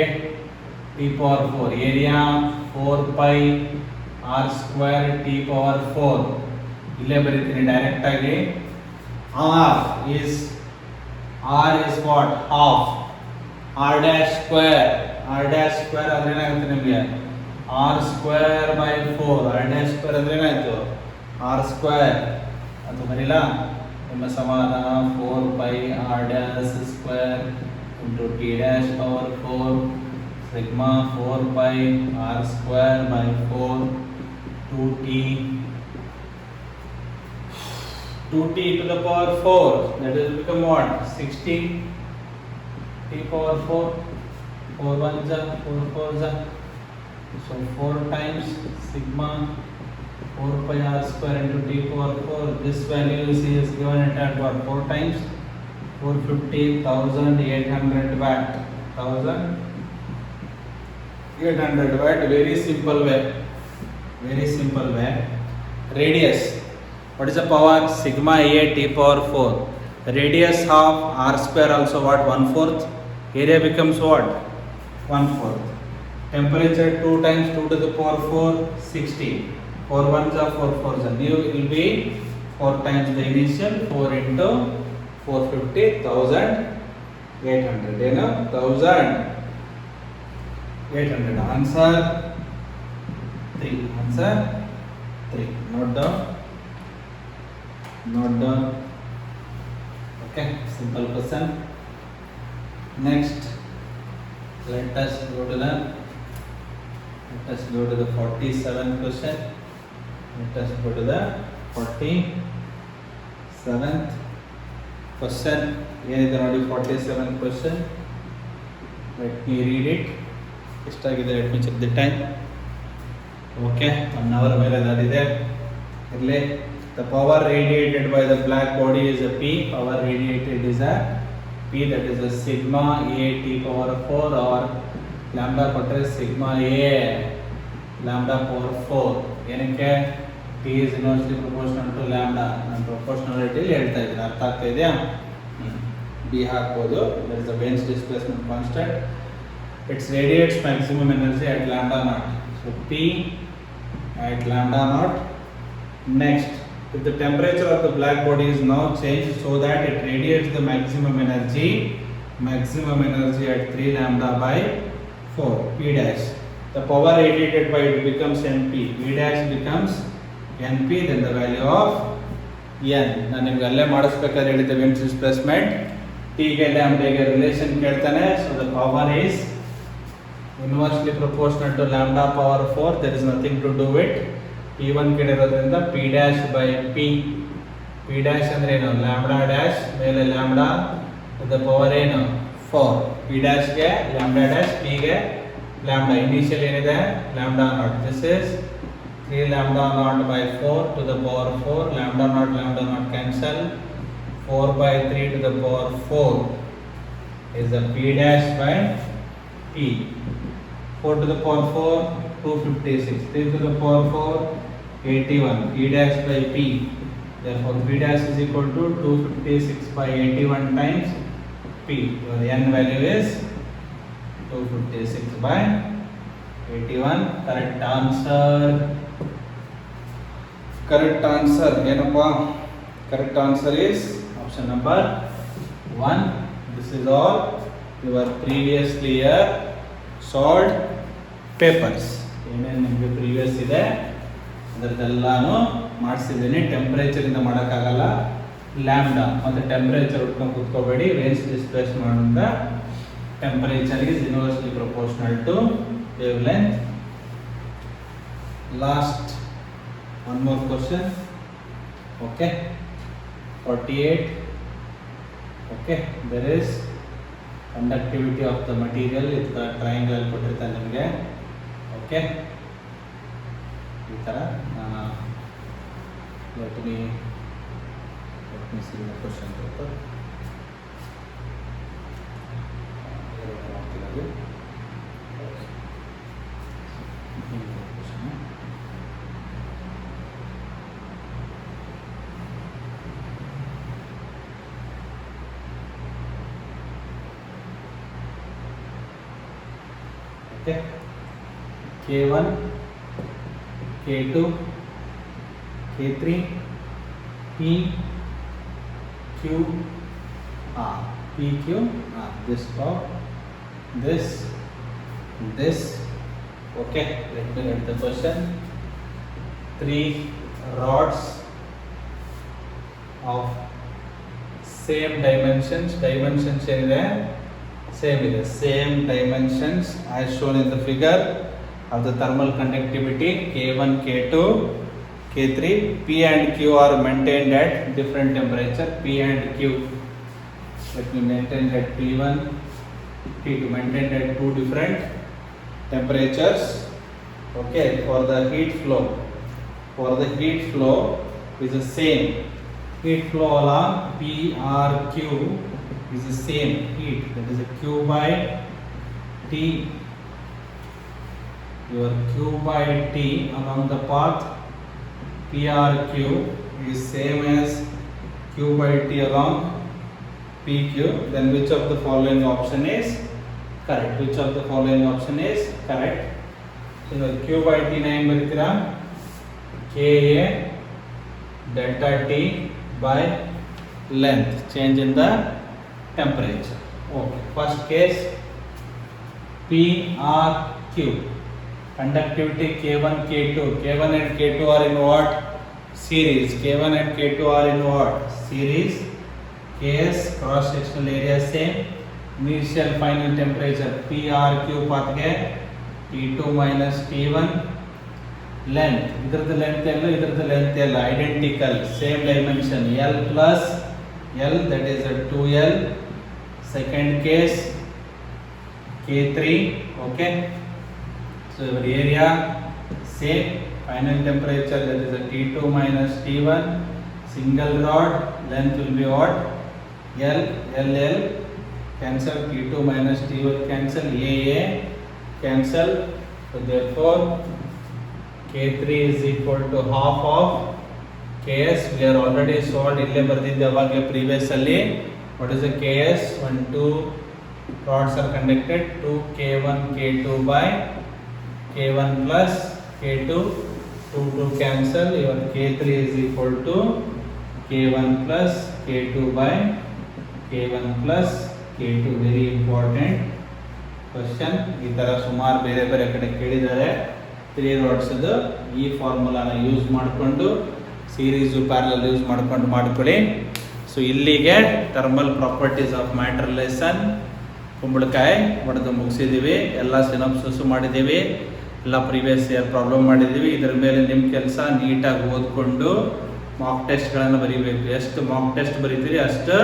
S1: t power 4. Area 4 pi r square t power 4. ಇಲ್ಲೇ ಬರೀತೀನಿ ಡೈರೆಕ್ಟ್ ಆಗಿ. r is what? half. r dash square ಅಂದ್ರೆ ಏನಾಗುತ್ತೆ ನಿಮಗೆ? r square by 4. r dash square ಅಂದ್ರೆ ಏನಾಯ್ತು? r square. ಅದು ಬರೀಲ್ಲ? ನಿಮ್ಮ ಸಮಾನ 4 pi r dash square into t dash power 4 sigma 4 pi r square by 4 2t to the power 4, that will become what? 60 t power 4, 4 1 ja 4 4 ja, so 4 times sigma 4 pi r square into t power 4. This value is given at what? 4 times 450, 1800 watt. 1800 watt. Very simple way. Very simple way. Radius. What is the power? Sigma A t power 4. Radius of r square also what? 1/4. Area becomes what? 1/4. Temperature 2 times 2 to the power 4, 60. 4 1s are 4 4s. New will be 4 times the initial, 4 into 450, 1800. You know, 1800. Answer 3. Answer 3. Note down. Note down. Okay, simple question. Next, let us go to the 47th question. Let us go to the 47th question. ಏನಿದೆ ನೋಡಿ 47th question. Let me read it. ಎಷ್ಟಾಗಿದೆ? Let me check the time. Okay, 1 hour ಮೇಲೆ ದಾಟಿದೆ. ಇರಲಿ. The power radiated by the black body is a P. Power radiated is a P, that is a sigma A t power 4 or lambda ಕೊಟ್ಟರೆ sigma A lambda power 4. ಏನಕ್ಕೆ? T is inversely proportional to lambda. ನಾನು ಪ್ರೊಪೋರ್ಷನಾಲಿಟಿ ಹೇಳ್ತಾ ಇದ್ದೀನಿ, ಅರ್ಥ ಆಗ್ತಾ ಇದೆಯಾ? B ಹಾಕ್ಬೋದು. There is a Bain's displacement constant. It radiates maximum energy at lambda naught. So P at lambda naught. Next, if the temperature of the black body is now changed so that it radiates the maximum energy at 3 lambda by 4, P dash. The power radiated by it becomes NP. P dash becomes NP, then the value of N. ನಾನು ನಿಮಗೆ ಅಲ್ಲೇ ಮಾಡಿಸ್ಬೇಕಾದ್ರೆ ಹೇಳಿದ್ದೆ Bain's displacement. T ಗೆ lambda ಗೆ ರಿಲೇಷನ್ ಕೇಳ್ತಾನೆ. So the power is inversely proportional to lambda power 4. There is nothing to do with P1 ಕಡೆ ಇರೋದ್ರಿಂದ P dash by P. P dash ಅಂದ್ರೆ ಏನು? lambda dash ಮೇಲೆ lambda to the power ಏನು? 4. P dash ಗೆ lambda dash, P ಗೆ lambda. Initial ಏನಿದೆ? lambda naught. This is 3 lambda naught by 4 to the power 4. Lambda naught cancel. 4 by 3 to the power 4 is the P dash by P. 4 to the power 4, 256. 3 to the power 4, 81. P dash by P. Therefore, P dash is equal to 256 by 81 times P. Your N value is 256 by 81. Correct answer. Correct answer. Yenappa? Correct answer is option number 1. This is all your previously year solved papers. ಏನೇನು ನಿಮಗೆ ಪ್ರೀವಿಯಸ್ ಇದೆ ಅದರದ್ದೆಲ್ಲಾನು ಮಾಡಿಸಿದ್ದೀನಿ. ಟೆಂಪ್ರೇಚರಿಂದ ಮಾಡೋಕ್ಕಾಗಲ್ಲ, ಲ್ಯಾಂಬ್ಡಾ ಮತ್ತು ಟೆಂಪ್ರೇಚರ್ ಉಟ್ಕೊಂಡು ಕೂತ್ಕೋಬೇಡಿ. ವೇವ್ಸ್ ಡಿಸ್ಪ್ಲೇಸ್ ಮಾಡೋದ್ರಿಂದ temperature is inversely proportional to wavelength. Last one more question. Okay, 48. Okay, there is conductivity of the material. ಇದು ಟ್ರಯಾಂಗಲ್ ಕೊಟ್ಟಿರ್ತಾನೆ ನಿಮಗೆ. ಓಕೆ, ಈ ಥರ let me see the question paper. Okay, K1, K2, K3, P, Q, R. P, Q, R. This top, this. Okay, let me get the question. 3 rods of same dimensions ಏನಿದೆ ಸೇಮ್ ಇದೆ, same dimensions as shown in the figure of the thermal conductivity K1, K2, K3. P and Q are maintained at different temperature. P and Q, let me maintain at P1, P2, maintained at two different temperatures. Okay, for the heat flow is the same. Heat flow along PRQ is the same heat, that is a Q by T. Your Q by T along the path PRQ is same as Q by T along PQ. Then which of the following option is correct? Which of the following option is correct? So Q by T na em baritira KA delta T by length, change in the temperature. Okay, first case PRQ, conductivity K1, K2. K1 and K2 are in what? Series. K1 and K2 are in what? Series. Ks, cross sectional area same. Initial final temperature PRQ path ge T2 minus T1. Length, idrada length ಎಲ್ಲ identical, same dimension, L plus L, that is a 2L. Second case K3. Okay, so your area same, final temperature, that is a T2 minus T1. Single rod, length will be what? L, L cancel, T2 minus T1 cancel, A cancel. So therefore K3 is equal to half of Ks. We are already solved, ಇಲ್ಲೇ ಬರ್ದಿದ್ದೆ ಅವಾಗಲೇ previous ಅಲ್ಲಿ. What is the Ks? 1, 2 rods are conducted, 2 K1, K2 by K1 plus K2, 2 cancel. Your K3 is equal to K1 plus K2 by K1 plus K2. Very important question. ಈ ತರ ಸುಮಾರು ಬೇರೆ ಬೇರೆ ಕಡೆ ಕೇಳಿದ್ದಾರೆ. 3 rods ಈ ಫಾರ್ಮುಲಾನ ಯೂಸ್ ಮಾಡಿಕೊಂಡು ಸೀರೀಸು ಪ್ಯಾರಲಲ್ ಯೂಸ್ ಮಾಡ್ಕೊಳ್ಳಿ. ಸೊ ಇಲ್ಲಿಗೆ thermal properties of matter lesson ಕುಂಬಳಕಾಯಿ ಹೊಡೆದು ಮುಗಿಸಿದ್ದೀವಿ. ಎಲ್ಲ ಸಿನಾಪ್ಸಸ್ಸು ಮಾಡಿದ್ದೀವಿ, ಎಲ್ಲ ಪ್ರೀವಿಯಸ್ ಇಯರ್ ಪ್ರಾಬ್ಲಮ್ ಮಾಡಿದ್ದೀವಿ. ಇದರ ಮೇಲೆ ನಿಮ್ಮ ಕೆಲಸ ನೀಟಾಗಿ ಓದ್ಕೊಂಡು ಮಾಕ್ ಟೆಸ್ಟ್ಗಳನ್ನು ಬರೀಬೇಕು. ಎಷ್ಟು ಮಾಕ್ ಟೆಸ್ಟ್ ಬರೀತೀರಿ ಅಷ್ಟು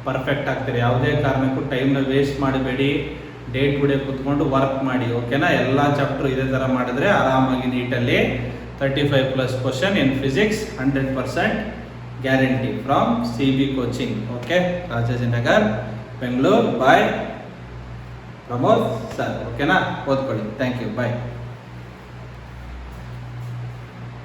S1: ಪರ್ಫೆಕ್ಟ್ ಆಗ್ತೀರಿ. ಯಾವುದೇ ಕಾರಣಕ್ಕೂ ಟೈಮ್ನ ವೇಸ್ಟ್ ಮಾಡಬೇಡಿ, ಡೇಟ್ ಕೂಡ ಕೂತ್ಕೊಂಡು ವರ್ಕ್ ಮಾಡಿ. ಓಕೆನಾ? ಎಲ್ಲ ಚಾಪ್ಟರ್ ಇದೇ ಥರ ಮಾಡಿದ್ರೆ ಆರಾಮಾಗಿ ನೀಟಲ್ಲಿ 35+ question in physics 100% guarantee from CB coaching. Okay, Rajajinagar, Bengaluru. Bye Pramod sir. ಓಕೆನಾ? ಓದ್ಕೊಳ್ಳಿ. Thank you. ಬಾಯ್.